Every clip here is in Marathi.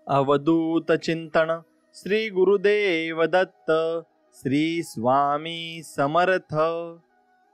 अवधूत चिंतन श्री गुरुदेव दत्त श्री स्वामी समर्थ।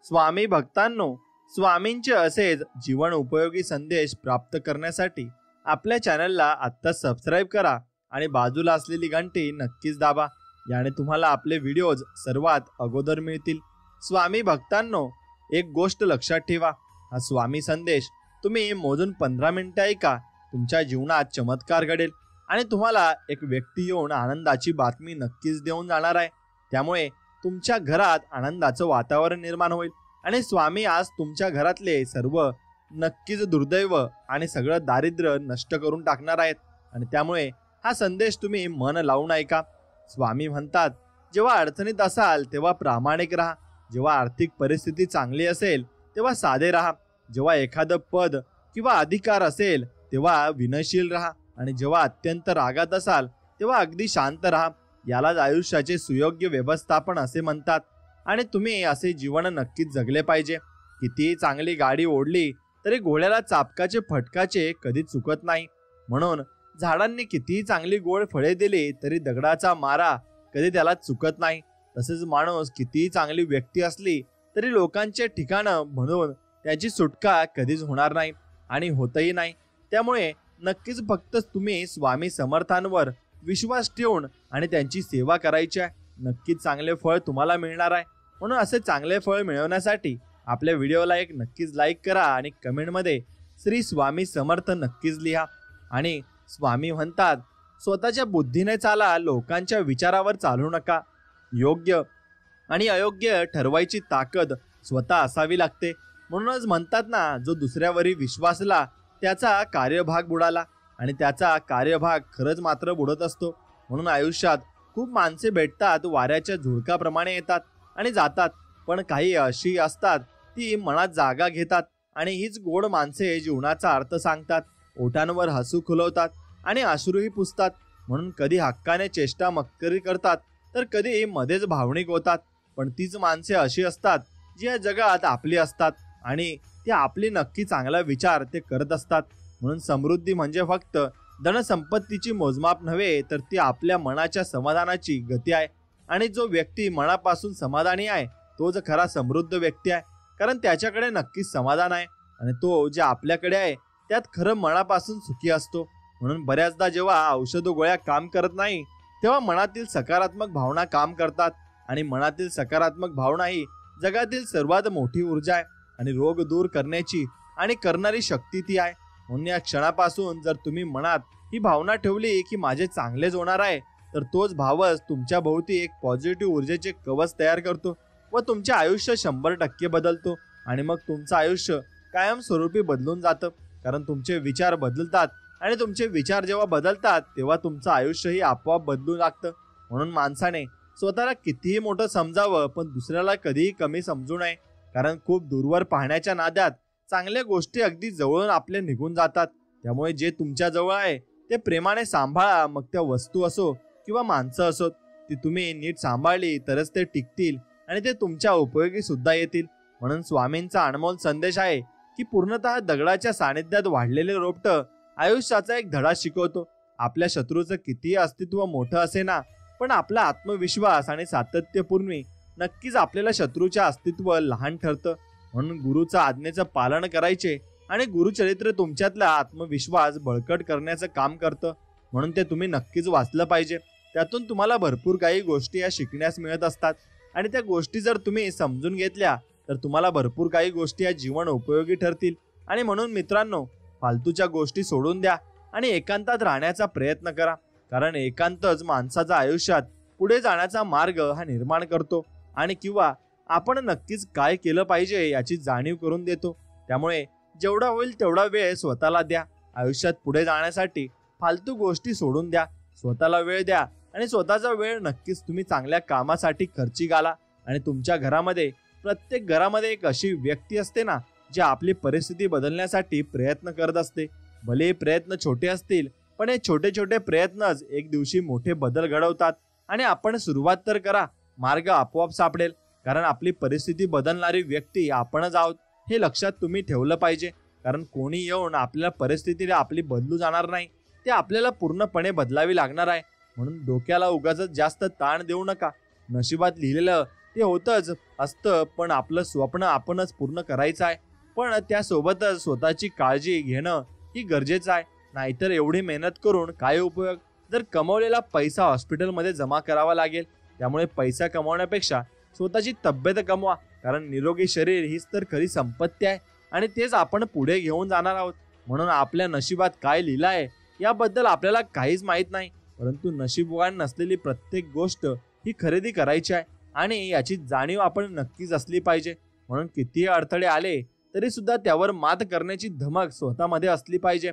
स्वामी भक्तांनो, स्वामींचे असेच जीवन उपयोगी संदेश प्राप्त करण्यासाठी आपल्या चॅनलला आत्ता सबस्क्राईब करा आणि बाजूला असलेली घंटी नक्कीच दाबा। याने तुम्हाला आपले व्हिडिओज सर्वात अगोदर मिळतील। स्वामी भक्तांनो, एक गोष्ट लक्षात ठेवा, हा स्वामी संदेश तुम्ही मोजून 15 मिनिटे ऐका, तुमच्या जीवनात चमत्कार घडेल आणि तुम्हाला एक व्यक्ती येऊन आनंदाची बातमी नक्कीच देऊन जाणार आहे। त्यामुळे तुमच्या घरात आनंदाचं वातावरण निर्माण होईल आणि स्वामी आज तुमच्या घरातले सर्व नक्कीच दुर्दैव आणि सगळं दारिद्र्य नष्ट करून टाकणार आहेत। आणि त्यामुळे हा संदेश तुम्ही मन लावून ऐका। स्वामी म्हणतात, जेव्हा अडचणीत असाल तेव्हा प्रामाणिक राहा, जेव्हा आर्थिक परिस्थिती चांगली असेल तेव्हा साधे राहा, जेव्हा एखादं पद किंवा अधिकार असेल तेव्हा विनयशील राहा आणि जेव्हा अत्यंत रागात असाल तेव्हा अगदी शांत राहा। यालाच आयुष्याचे सुयोग्य व्यवस्थापन असे म्हणतात आणि तुम्ही असे जीवन नक्कीच जगले पाहिजे। कितीही चांगली गाडी ओढली तरी घोड्याला चापकाचे फटकाचे कधी चुकत नाही। म्हणून झाडांनी कितीही चांगली गोड फळे दिली तरी दगडाचा मारा कधी त्याला चुकत नाही। तसेच माणूस कितीही चांगली व्यक्ती असली तरी लोकांचे ठिकाण म्हणून त्याची सुटका कधीच होणार नाही आणि होतही नाही। त्यामुळे नक्कीच फक्त तुम्ही स्वामी समर्थांवर विश्वास ठेवून आणि त्यांची सेवा करायची आहे, नक्कीच चांगले फळ तुम्हाला मिळणार आहे। म्हणून असे चांगले फळ मिळवण्यासाठी आपल्या व्हिडिओला एक नक्कीच लाईक करा आणि कमेंटमध्ये श्री स्वामी समर्थ नक्कीच लिहा। आणि स्वामी म्हणतात, स्वतःच्या बुद्धीने चाला, लोकांच्या विचारावर चालू नका। योग्य आणि अयोग्य ठरवायची ताकद स्वतः असावी लागते। म्हणूनच म्हणतात ना, जो दुसऱ्यावरी विश्वासला त्याचा कार्यभाग बुडाला आणि त्याचा कार्यभाग खरंच मात्र बुडत असतो। म्हणून आयुष्यात खूप माणसे भेटतात, वाऱ्याच्या झुळकाप्रमाणे येतात आणि जातात, पण काही अशी असतात ती मनात जागा घेतात आणि हीच गोड माणसे जीवनाचा अर्थ सांगतात, ओठांवर हसू खुलवतात आणि अश्रूही पुसतात। म्हणून कधी हक्काने चेष्टा मस्करी करतात तर कधी मध्येच भावनिक होतात, पण तीच माणसे अशी असतात जी या जगात आपली असतात आणि ते आपली नक्की चांगला विचार ते करत असतात। म्हणून समृद्धी म्हणजे फक्त धनसंपत्तीची मोजमाप नव्हे, तर ती आपल्या मनाच्या समाधानाची गती आहे। आणि जो व्यक्ती मनापासून समाधानी आहे तोच खरा समृद्ध व्यक्ती आहे, कारण त्याच्याकडे नक्कीच समाधान आहे आणि तो जे आपल्याकडे आहे त्यात खरं मनापासून सुखी असतो। म्हणून बऱ्याचदा जेव्हा औषध गोळ्या काम करत नाही तेव्हा मनातील सकारात्मक भावना काम करतात आणि मनातील सकारात्मक भावना ही जगातील सर्वात मोठी ऊर्जा आहे आणि रोग दूर करण्याची आणि करणारी शक्ती ती आहे। म्हणून या क्षणापासून जर तुम्ही मनात ही भावना ठेवली की माझे चांगलेच होणार आहे, तर तोच भावच तुमच्या भोवती एक पॉझिटिव्ह ऊर्जेचे कवच तयार करतो व तुमचे आयुष्य 100% बदलतो आणि मग तुमचं आयुष्य कायमस्वरूपी बदलून जातं, कारण तुमचे विचार बदलतात आणि तुमचे विचार जेव्हा बदलतात तेव्हा तुमचं आयुष्यही आपोआप बदलू लागतं। म्हणून माणसाने स्वतःला कितीही मोठं समजावं पण दुसऱ्याला कधीही कमी समजू नये, कारण खूप दूरवर पाहण्याच्या नादात चांगल्या गोष्टी अगदी जवळून आपले निघून जातात। त्यामुळे जे तुमच्या जवळ आहे ते प्रेमाने सांभाळा, मग त्या वस्तू असो किंवा माणसं असोत, ती तुम्ही नीट सांभाळली तरच ते टिकतील आणि ते तुमच्या उपयोगी सुद्धा येतील। म्हणून स्वामींचा अनमोल संदेश आहे की पूर्णतः दगडाच्या सानिध्यात वाढलेले रोपटं आयुष्याचा एक धडा शिकवतो। आपल्या शत्रूचं कितीही अस्तित्व मोठं असे ना, पण आपला आत्मविश्वास आणि सातत्यपूर्वी नक्कीच आपल्याला शत्रूच्या अस्तित्व लहान ठरतं। म्हणून गुरुच्या आज्ञेचं पालन करायचे आणि गुरुचरित्र तुमच्यातला आत्मविश्वास बळकट करण्याचं काम करतं। म्हणून ते तुम्ही नक्कीच वाचलं पाहिजे। त्यातून तुम्हाला भरपूर काही गोष्टी या शिकण्यास मिळत असतात आणि त्या गोष्टी जर तुम्ही समजून घेतल्या तर तुम्हाला भरपूर काही गोष्टी या जीवन उपयोगी ठरतील। आणि म्हणून मित्रांनो, फालतूच्या गोष्टी सोडून द्या आणि एकांतात राहण्याचा प्रयत्न करा, कारण एकांतच माणसाच्या आयुष्यात पुढे जाण्याचा मार्ग हा निर्माण करतो आणि किंवा आपण नक्कीच काय केलं पाहिजे याची जाणीव करून देतो। त्यामुळे जेवढा होईल तेवढा वेळ स्वतःला द्या। आयुष्यात पुढे जाण्यासाठी फालतू गोष्टी सोडून द्या, स्वतःला वेळ द्या आणि स्वतःचा वेळ नक्कीच तुम्ही चांगल्या कामासाठी खर्ची घाला। आणि तुमच्या घरामध्ये प्रत्येक घरामध्ये एक अशी व्यक्ती असते ना, जी आपली परिस्थिती बदलण्यासाठी प्रयत्न करत असते। भले प्रयत्न छोटे असतील, पण हे छोटे छोटे प्रयत्नच एक दिवशी मोठे बदल घडवतात। आणि आपण सुरुवात तर करा, मार्ग आपोआप सापडेल, कारण आपली परिस्थिती बदलणारी व्यक्ती आपणच आहोत हे लक्षात तुम्ही ठेवलं पाहिजे। कारण कोणी येऊन आपल्या परिस्थितीला आपली बदलू जाणार नाही, ते आपल्याला पूर्णपणे बदलावी लागणार आहे. म्हणून डोक्याला उगाच जास्त ताण देऊ नका. नशिबात लिहिलेलं ते होतच असतं, पण आपलं स्वप्न आपणच पूर्ण करायचं आहे. पण त्यासोबतच स्वतःची काळजी घेणं ही गरजेचं आहे. नाहीतर एवढी मेहनत करून काय उपयोग, जर कमवलेला पैसा हॉस्पिटलमध्ये जमा करावा लागेल. त्यामुळे पैसा कमवण्यापेक्षा स्वतःची तब्येत कमवा, कारण निरोगी शरीर हीच तर खरी संपत्ती आहे आणि तेच आपण पुढे घेऊन जाणार आहोत. म्हणून आपल्या नशिबात काय लिहिलं आहे याबद्दल आपल्याला काहीच माहीत नाही, परंतु नशीबवान नसलेली प्रत्येक गोष्ट ही खरेदी करायची आहे आणि याची जाणीव आपण नक्कीच असली पाहिजे. म्हणून कितीही अडथळे आले तरी सुद्धा त्यावर मात करण्याची धमक स्वतःमध्ये असली पाहिजे.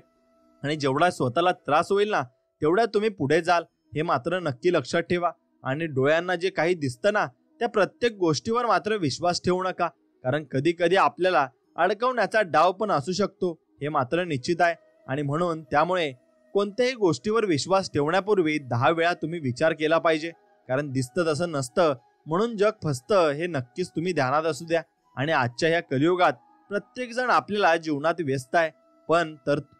आणि जेवढा स्वतःला त्रास होईल ना तेवढा तुम्ही पुढे जाल, हे मात्र नक्की लक्षात ठेवा. आणि डोळ्यांना जे काही दिसतं ना त्या प्रत्येक गोष्टीवर मात्र विश्वास ठेवू नका, कारण कधी कधी आपल्याला अडकवण्याचा डाव पण असू शकतो, हे मात्र निश्चित आहे. आणि म्हणून त्यामुळे कोणत्याही गोष्टीवर विश्वास ठेवण्यापूर्वी 10 वेळा तुम्ही विचार केला पाहिजे, कारण दिसतं तसं नसतं म्हणून जग फसतं, हे नक्कीच तुम्ही ध्यानात असू द्या. आणि आजच्या ह्या कलियुगात प्रत्येक जण आपल्याला जीवनात व्यस्त आहे,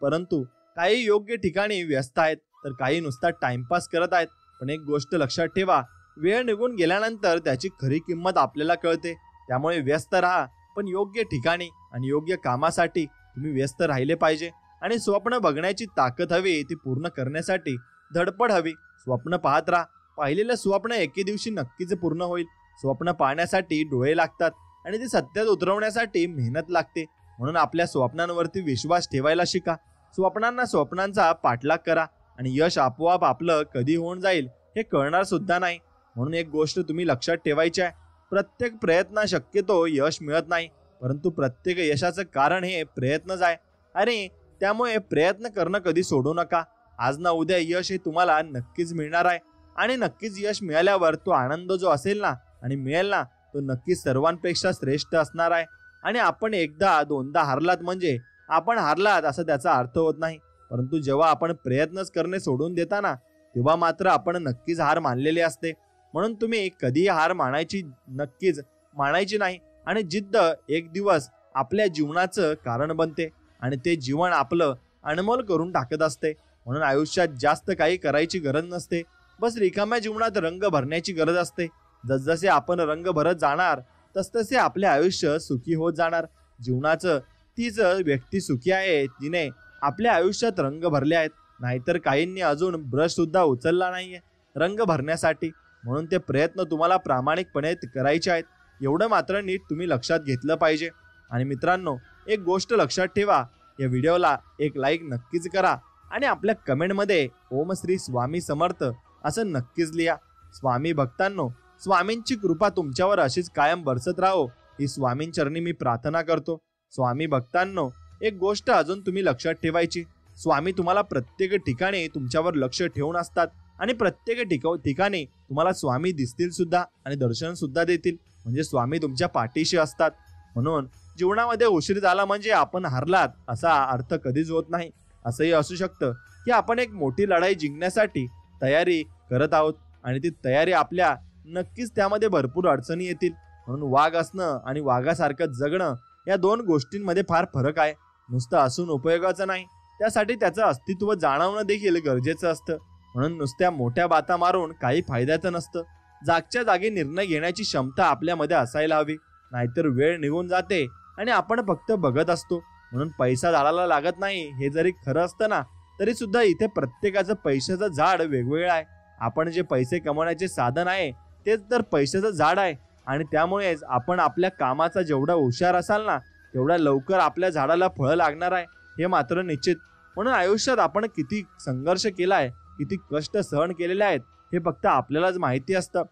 परंतु काही योग्य ठिकाणी व्यस्त आहेत तर काही नुसता टाइमपास करत आहेत. पण एक गोष्ट लक्षात ठेवा, वेळ निघून गेल्यानंतर त्याची खरी किंमत आपल्याला कळते. त्यामुळे व्यस्त राहा, पण योग्य ठिकाणी आणि योग्य कामासाठी तुम्ही व्यस्त राहिले पाहिजे. आणि स्वप्न बघण्याची ताकद हवी, ती पूर्ण करण्यासाठी धडपड हवी. स्वप्न पाहत राहा, पाहिलेलं स्वप्न एके दिवशी नक्कीच पूर्ण होईल. स्वप्न पाहण्यासाठी डोळे लागतात आणि ते सत्यात उतरवण्यासाठी मेहनत लागते. म्हणून आपल्या स्वप्नांवरती विश्वास ठेवायला शिका. स्वप्नांचा पाठलाग करा आणि यश आपोआप आपलं कधी होऊन जाईल हे कळणार सुद्धा नाही. म्हणून एक गोष्ट तुम्ही लक्षात ठेवायची आहे, प्रत्येक प्रयत्न शक्यतो यश मिळत नाही, परंतु प्रत्येक यशाचं कारण हे प्रयत्नच आहे. आणि त्यामुळे प्रयत्न करणं कधी सोडू नका. आज ना उद्या यश हे तुम्हाला नक्कीच मिळणार आहे. आणि नक्कीच यश मिळाल्यावर तो आनंद जो असेल ना आणि मिळेल ना, तो नक्कीच सर्वांपेक्षा श्रेष्ठ असणार आहे. आणि आपण एकदा दोनदा हारलात म्हणजे आपण हारलात असं त्याचा अर्थ होत नाही, परंतु जेव्हा आपण प्रयत्नच करणे सोडून देता ना तेव्हा मात्र आपण नक्कीच हार मानलेली असते. म्हणून तुम्ही कधीही हार नक्कीच मानायची नाही. आणि जिद्द एक दिवस आपल्या जीवनाचं कारण बनते आणि ते जीवन आपलं अनमोल करून टाकत असते. म्हणून आयुष्यात जास्त काही करायची गरज नसते, बस रिकाम्या जीवनात रंग भरण्याची गरज असते. जसजसे आपण रंग भरत जाणार तसतसे आपले आयुष्य सुखी होत जाणार. जीवनाचं तीच व्यक्ती सुखी आहे जिने आपल्या आयुष्यात रंग भरले आहेत. नाहीतर काहींनी अजून ब्रश सुद्धा उचलला नाहीये रंग भरण्यासाठी. म्हणून ते प्रयत्न तुम्हाला प्रामाणिकपणे करायचे आहेत, एवढं मात्र नीट तुम्ही लक्षात घेतलं पाहिजे. आणि मित्रांनो, एक गोष्ट लक्षात ठेवा, या व्हिडिओला एक लाईक नक्कीच करा आणि आपल्या कमेंटमध्ये ओम श्री स्वामी समर्थ असं नक्कीच लिहा. स्वामी भक्तांनो, स्वामींची कृपा तुमच्यावर अशीच कायम बरसत राहो ही स्वामींचरणी मी प्रार्थना करतो. स्वामी भक्तांनो, एक गोष्ट अजून तुम्ही लक्षात ठेवायची, स्वामी तुम्हाला प्रत्येक ठिकाणी तुमच्यावर लक्ष ठेवून असतात आणि प्रत्येक ठिकाणी तुम्हाला स्वामी दिसतील सुद्धा आणि दर्शन सुद्धा देतील. म्हणजे स्वामी तुमच्या पाठीशी असतात. म्हणून जीवनामध्ये उशीर झाला म्हणजे आपण हारलात असा अर्थ कधीच होत नाही. असंही असू शकतं की आपण एक मोठी लढाई जिंकण्यासाठी तयारी करत आहोत आणि ती तयारी आपल्या नक्कीच त्यामध्ये भरपूर अडचणी येतील. म्हणून वाघ असणं आणि वाघासारखं जगणं या दोन गोष्टींमध्ये फार फरक आहे. नुसतं असून उपयोगाचं नाही, त्यासाठी त्याचं अस्तित्व जाणवणं देखील गरजेचं असतं. म्हणून नुसत्या मोठ्या बाता मारून काही फायद्याचं नसतं. जागच्या जागी निर्णय घेण्याची क्षमता आपल्यामध्ये असायला हवी, नाहीतर वेळ निघून जाते आणि आपण फक्त बघत असतो. म्हणून पैसा झाडाला लागत नाही हे जरी खरं असतं ना तरी सुद्धा इथे प्रत्येकाचं पैशाचं झाड वेगवेगळं आहे. आपण जे पैसे कमवण्याचे साधन आहे तेच तर पैशाचं झाड आहे. आणि त्यामुळेच आपण आपल्या कामाचा जेवढा हुशार असाल ना तेवढा लवकर आपल्या झाडाला फळं लागणार आहे, हे मात्र निश्चित. म्हणून आयुष्यात आपण किती संघर्ष केलाय, किती कष्ट सहन केलेले आहेत हे फक्त आपल्यालाच माहिती असतं.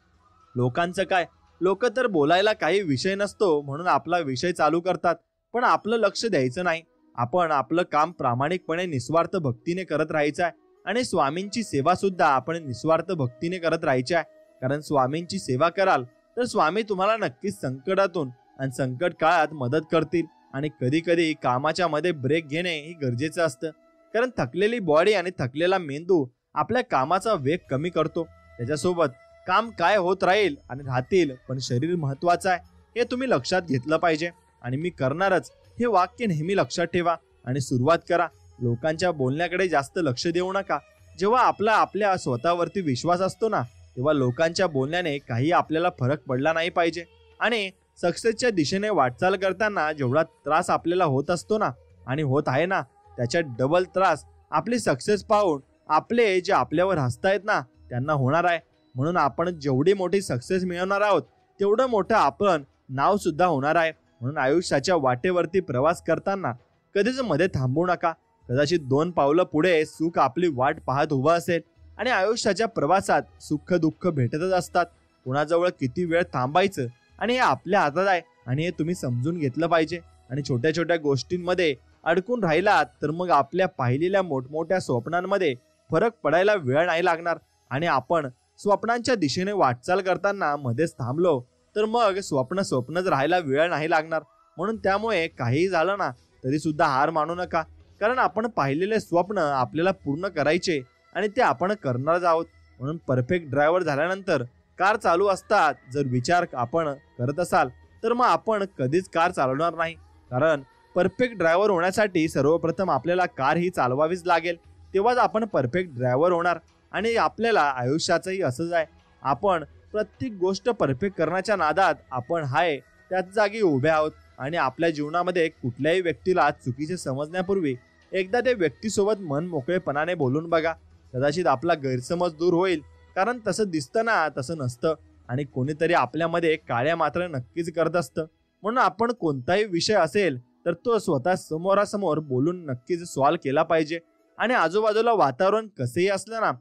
लोकांचं काय, लोक तर बोलायला काही विषय नसतो म्हणून आपला विषय चालू करतात, पण आपलं लक्ष द्यायचं नाही. आपण आपलं काम प्रामाणिकपणे निस्वार्थ भक्तीने करत राहायचं आहे आणि स्वामींची सेवा सुद्धा आपण निस्वार्थ भक्तीने करत राहायची आहे. कारण स्वामींची सेवा कराल तर स्वामी तुम्हाला नक्कीच संकटातून आणि संकट काळात मदत करतील. आणि कधी कधी कामाच्या मध्ये ब्रेक घेणे हे गरजेचं असतं, कारण थकलेली बॉडी आणि थकलेला मेंदू आपल्या कामाचा वेग कमी करतो. त्याच्यासोबत काम काय होत राहील आणि राहतील, पण शरीर महत्वाचं आहे हे तुम्ही लक्षात घेतलं पाहिजे. आणि मी करणारच हे वाक्य नेहमी लक्षात ठेवा आणि सुरुवात करा. लोकांच्या बोलण्याकडे जास्त लक्ष देऊ नका. जेव्हा आपल्या स्वतःवरती विश्वास असतो ना, तेव्हा लोकांच्या बोलण्याने काही आपल्याला फरक पडला नाही पाहिजे. आणि सक्सेसच्या दिशेने वाटचाल करताना जेवढा त्रास आपल्याला होत असतो ना आणि होत आहे ना, त्याच्या डबल त्रास आपली सक्सेस पाहून आपले जे आपल्यावर हसतायत ना त्यांना होणार आहे. म्हणून आपण जेवढी मोठी सक्सेस मिळवणार आहोत तेवढं मोठं आपण नाव सुद्धा होणार आहे. म्हणून आयुष्याच्या वाटेवरती प्रवास करताना कधीच मध्ये थांबू नका. कदाचित 2 पावलं पुढे सुख आपली वाट पाहत उभं असेल आणि आयुष्याच्या प्रवासात सुख दुःख भेटतच असतात. कोणाजवळ किती वेळ थांबायचं आणि हे आपल्या हातात आहे आणि हे तुम्ही समजून घेतलं पाहिजे. आणि छोट्या छोट्या गोष्टींमध्ये अडकून राहिलात तर मग आपल्या पाहिलेल्या मोठमोठ्या स्वप्नांमध्ये फरक पडायला वेळ नाही लागणार. आणि आपण स्वप्नांच्या दिशेने वाटचाल करताना मध्येच थांबलो तर मग स्वप्नच राहायला वेळ नाही लागणार. म्हणून त्यामुळे काहीही झालं ना तरी सुद्धा हार मानू नका. कारण आपण पाहिलेले स्वप्न आपल्याला पूर्ण करायचे आणि ते आपण करणारच आहोत. म्हणून परफेक्ट ड्रायव्हर झाल्यानंतर कार चालू असतात जर विचार आपण करत असाल तर मग आपण कधीच कार चालवणार नाही. कारण परफेक्ट ड्रायव्हर होण्यासाठी सर्वप्रथम आपल्याला कार ही चालवावीच लागेल, तेव्हाच आपण परफेक्ट ड्रायव्हर होणार. आणि आपल्याला आयुष्याचंही असंच आहे. आपण प्रत्येक गोष्ट परफेक्ट करण्याच्या नादात आपण हाय त्याच जागी उभे आहोत. आणि आपल्या जीवनामध्ये कुठल्याही व्यक्तीला चुकीचे समजण्यापूर्वी एकदा त्या व्यक्तीसोबत मन मोकळेपणाने बोलून बघा. कदाचित आपला गैरसमज दूर होईल. कारण तसं दिसतं ना तसं नसतं आणि कोणीतरी आपल्यामध्ये काळ्या मात्र नक्कीच करत असतं. म्हणून आपण कोणताही विषय असेल तर तो स्वतः समोरासमोर बोलून नक्कीच सॉल्व्ह केला पाहिजे. आणि आजूबाजूला वातावरण कसेही असलं ना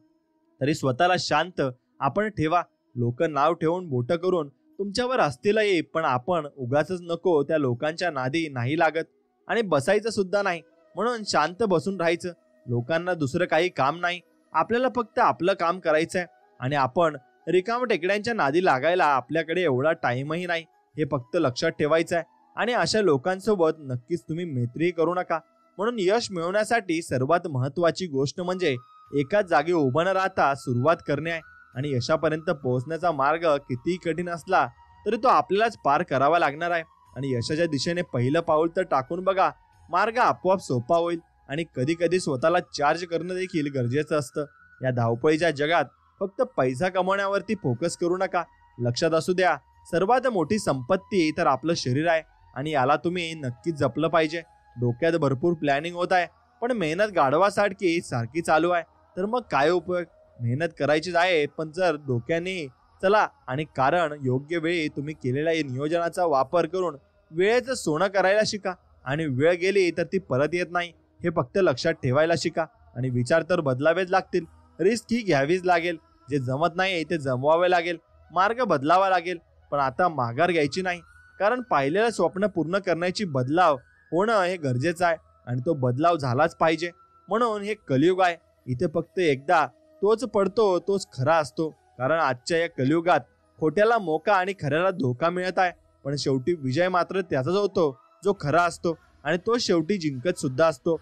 तरी स्वतःला शांत आपण ठेवा. लोक नाव ठेवून बोटं करून तुमच्यावर हसतीलही, पण आपण उगाच नको त्या लोकांच्या नादी नाही लागत आणि बसायचं सुद्धा नाही. म्हणून शांत बसून राहायचं. लोकांना दुसरं काही काम नाही, आपल्याला फक्त आपलं काम करायचंय. आणि आपण रिकाम टेकड्यांच्या नादी लागायला आपल्याकडे एवढा टाइमही नाही, हे फक्त लक्षात ठेवायचं आहे. आणि अशा लोकांसोबत नक्कीच तुम्ही मैत्री करू नका. म्हणून यश मिळवण्यासाठी सर्वात महत्वाची गोष्ट म्हणजे एकाच जागी उभं न राहता सुरुवात करणे आहे. आणि यशापर्यंत पोहोचण्याचा मार्ग कितीही कठीण असला तरी तो आपल्यालाच पार करावा लागणार आहे. आणि यशाच्या दिशेने पहिलं पाऊल तर टाकून बघा, मार्ग आपोआप सोपा होईल. आणि कधी कधी स्वतःला चार्ज करणं देखील गरजेचं असतं. या धावपळीच्या जगात फक्त पैसा कमवण्यावरती फोकस करू नका. लक्षात असू द्या, सर्वात मोठी संपत्ती तर आपलं शरीर आहे आणि याला तुम्ही नक्कीच जपलं पाहिजे. डोक्यात भरपूर प्लॅनिंग होत आहे पण मेहनत गाढवासारखी सारखी चालू आहे तर मग काय उपयोग. मेहनत करायचीच आहे पण जर डोक्याने चला. आणि कारण योग्य वेळी तुम्ही केलेल्या नियोजनाचा वापर करून वेळेचं सोनं करायला शिका. आणि वेळ गेली तर ती परत येत नाही, हे फक्त लक्षात ठेवायला शिका. आणि विचार तर बदलावेच लागतील, रिस्क ही घ्यावीच लागेल. जे जमत नाही ते जमवावे लागेल, मार्ग बदलावा लागेल. पण आता माघार घ्यायची नाही. कारण पाहिलेलं स्वप्न पूर्ण करण्याची बदलाव होणं हे गरजेचं आहे आणि तो बदलाव झालाच पाहिजे. म्हणून हे कलियुग आहे. इथे फक्त एकदा तोच पडतो तोच खरा असतो. कारण आजच्या या कलियुगात खोट्याला मोका आणि खऱ्याला धोका मिळत आहे. पण शेवटी विजय मात्र त्याचाच होतो जो खरा असतो आणि तो शेवटी जिंकत सुद्धा असतो.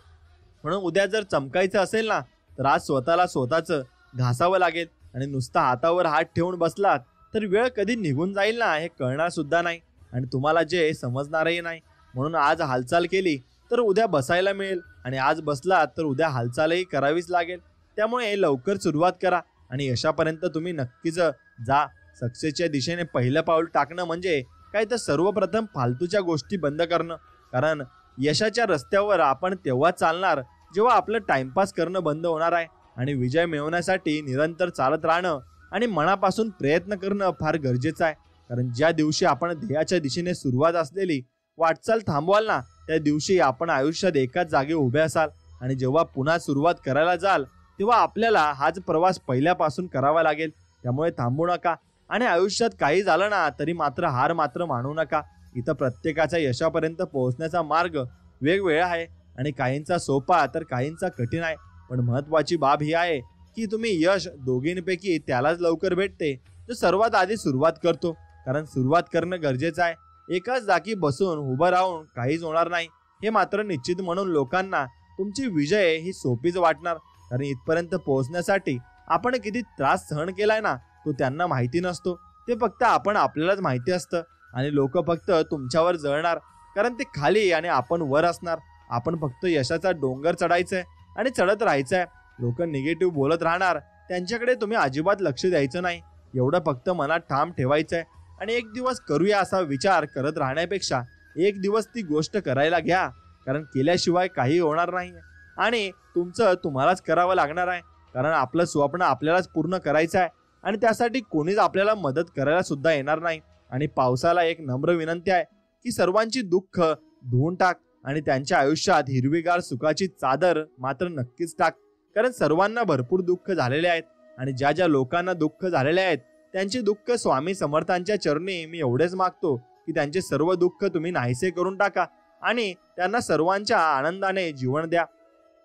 म्हणून उद्या जर चमकायचं असेल ना तर आज स्वतःचं घासावं लागेल. आणि नुसता हातावर हात ठेवून बसलात तर वेळ कधी निघून जाईल ना हे कळणार सुद्धा नाही आणि तुम्हाला जे समजणारही नाही. म्हणून आज हालचाल केली तर उद्या बसायला मिळेल आणि आज बसलात तर उद्या हालचालही करावीच लागेल. त्यामुळे लवकर सुरुवात करा आणि यशापर्यंत तुम्ही नक्कीच जा. सक्सेसच्या दिशेने पहिलं पाऊल टाकणं म्हणजे काय तर सर्वप्रथम फालतूच्या गोष्टी बंद करणं. कारण यशाच्या रस्त्यावर आपण तेव्हा चालणार जेव्हा आपलं टाइमपास करणं बंद होणार आहे. आणि विजय मिळवण्यासाठी निरंतर चालत राहणं आणि मनापासून प्रयत्न करणं फार गरजेचं आहे. कारण ज्या दिवशी आपण ध्येयाच्या दिशेने सुरुवात असलेली वाटचाल थांबवाल ना त्या दिवशी आपण आयुष्यात एकाच जागी उभे असाल. आणि जेव्हा पुन्हा सुरुवात करायला जाल तेव्हा आपल्याला हाच प्रवास पहिल्यापासून करावा लागेल. त्यामुळे थांबू नका. आणि आयुष्यात काही झालं ना तरी मात्र हार मात्र मानू नका. इथं प्रत्येकाच्या यशापर्यंत पोहोचण्याचा मार्ग वेगवेगळा आहे आणि काहींचा सोपा तर काहींचा कठीण आहे. पण महत्वाची बाब ही आहे की तुम्ही यश दोघींपैकी त्यालाच लवकर भेटते जो सर्वात आधी सुरुवात करतो. कारण सुरुवात करणं गरजेचं आहे. एकाच जागी बसून उभं राहून काहीच होणार नाही हे मात्र निश्चित. म्हणून लोकांना तुमची विजय ही सोपीच वाटणार. कारण इथपर्यंत पोहोचण्यासाठी आपण किती त्रास सहन केलाय ना तो त्यांना माहिती नसतो. ते फक्त आपल्यालाच माहिती असतं. आणि लोक फक्त तुमच्यावर जळणार कारण ते खाली आणि आपण वर असणार. आपण फक्त यशाचा डोंगर चढायचंय आणि चढत राहायचंय. लोक निगेटिव्ह बोलत राहणार, त्यांच्याकडे तुम्ही अजिबात लक्ष द्यायचं नाही. एवढं फक्त मनात ठाम ठेवायचंय आणि एक दिवस करूया असा विचार करत राहण्यापेक्षा एक दिवस ती गोष्ट करायला घ्या. कारण केल्याशिवाय काही होणार नाही आणि तुमचं तुम्हालाच करावं लागणार आहे. कारण आपलं स्वप्न आपल्यालाच पूर्ण करायचं आहे आणि त्यासाठी कोणीच आपल्याला मदत करायला सुद्धा येणार नाही. आणि पावसाला एक नम्र विनंती आहे की सर्वांची दुःख धुवून टाक आणि त्यांच्या आयुष्यात हिरवीगार सुखाची चादर मात्र नक्कीच टाक. कारण सर्वांना भरपूर दुःख झालेले आहेत आणि ज्या ज्या लोकांना दुःख झालेले आहेत त्यांचे दुःख स्वामी समर्थांच्या चरणी मी एवढेच मागतो की त्यांचे सर्व दुःख तुम्ही नाहीसे करून टाका आणि त्यांना सर्वांच्या आनंदाने जीवन द्या.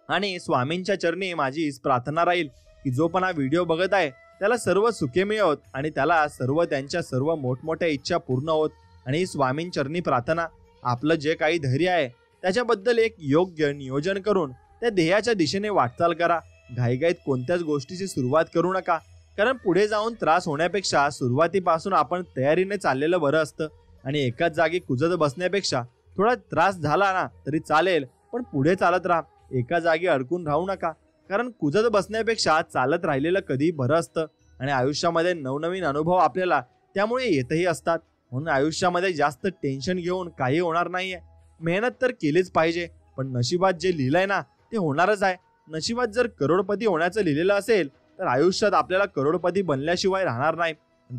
आणि स्वामींच्या चरणी माझी प्रार्थना राहील की जो पण हा व्हिडिओ बघत आहे त्याला सर्व सुखे मिळवत आणि त्याला सर्व त्यांच्या सर्व मोठमोठ्या इच्छा पूर्ण होत. आणि स्वामींचरणी प्रार्थना, आपलं जे काही धैर्य आहे त्याच्याबद्दल एक योग्य नियोजन करून त्या ध्येयाच्या दिशेने वाटचाल करा. घाईघाईत कोणत्याच गोष्टीची सुरुवात करू नका. कारण पुढे जाऊन त्रास होण्यापेक्षा सुरुवातीपासून आपण तयारीने चाललेलं बरं असतं. आणि एकाच जागी कुजत बसण्यापेक्षा थोडा त्रास झाला ना तरी चालेल, पण पुढे चालत राहा. एका जागी अडकून राहू नका. कारण कुजत बसण्यापेक्षा चालत राहिलेलं कधी बरं असतं. आणि आयुष्यामध्ये नवनवीन अनुभव आपल्याला त्यामुळे येतही असतात. म्हणून आयुष्यामध्ये जास्त टेन्शन घेऊन काही होणार नाहीये. मेहनत तर केलीच पाहिजे, पण नशिबात जे लिहिलंय ना ते होणारच आहे. नशिबात जर करोडपती होण्याचं लिहिलेलं असेल तर आयुष्यात आपल्याला करोडपती बनल्याशिवाय राहणार नाही.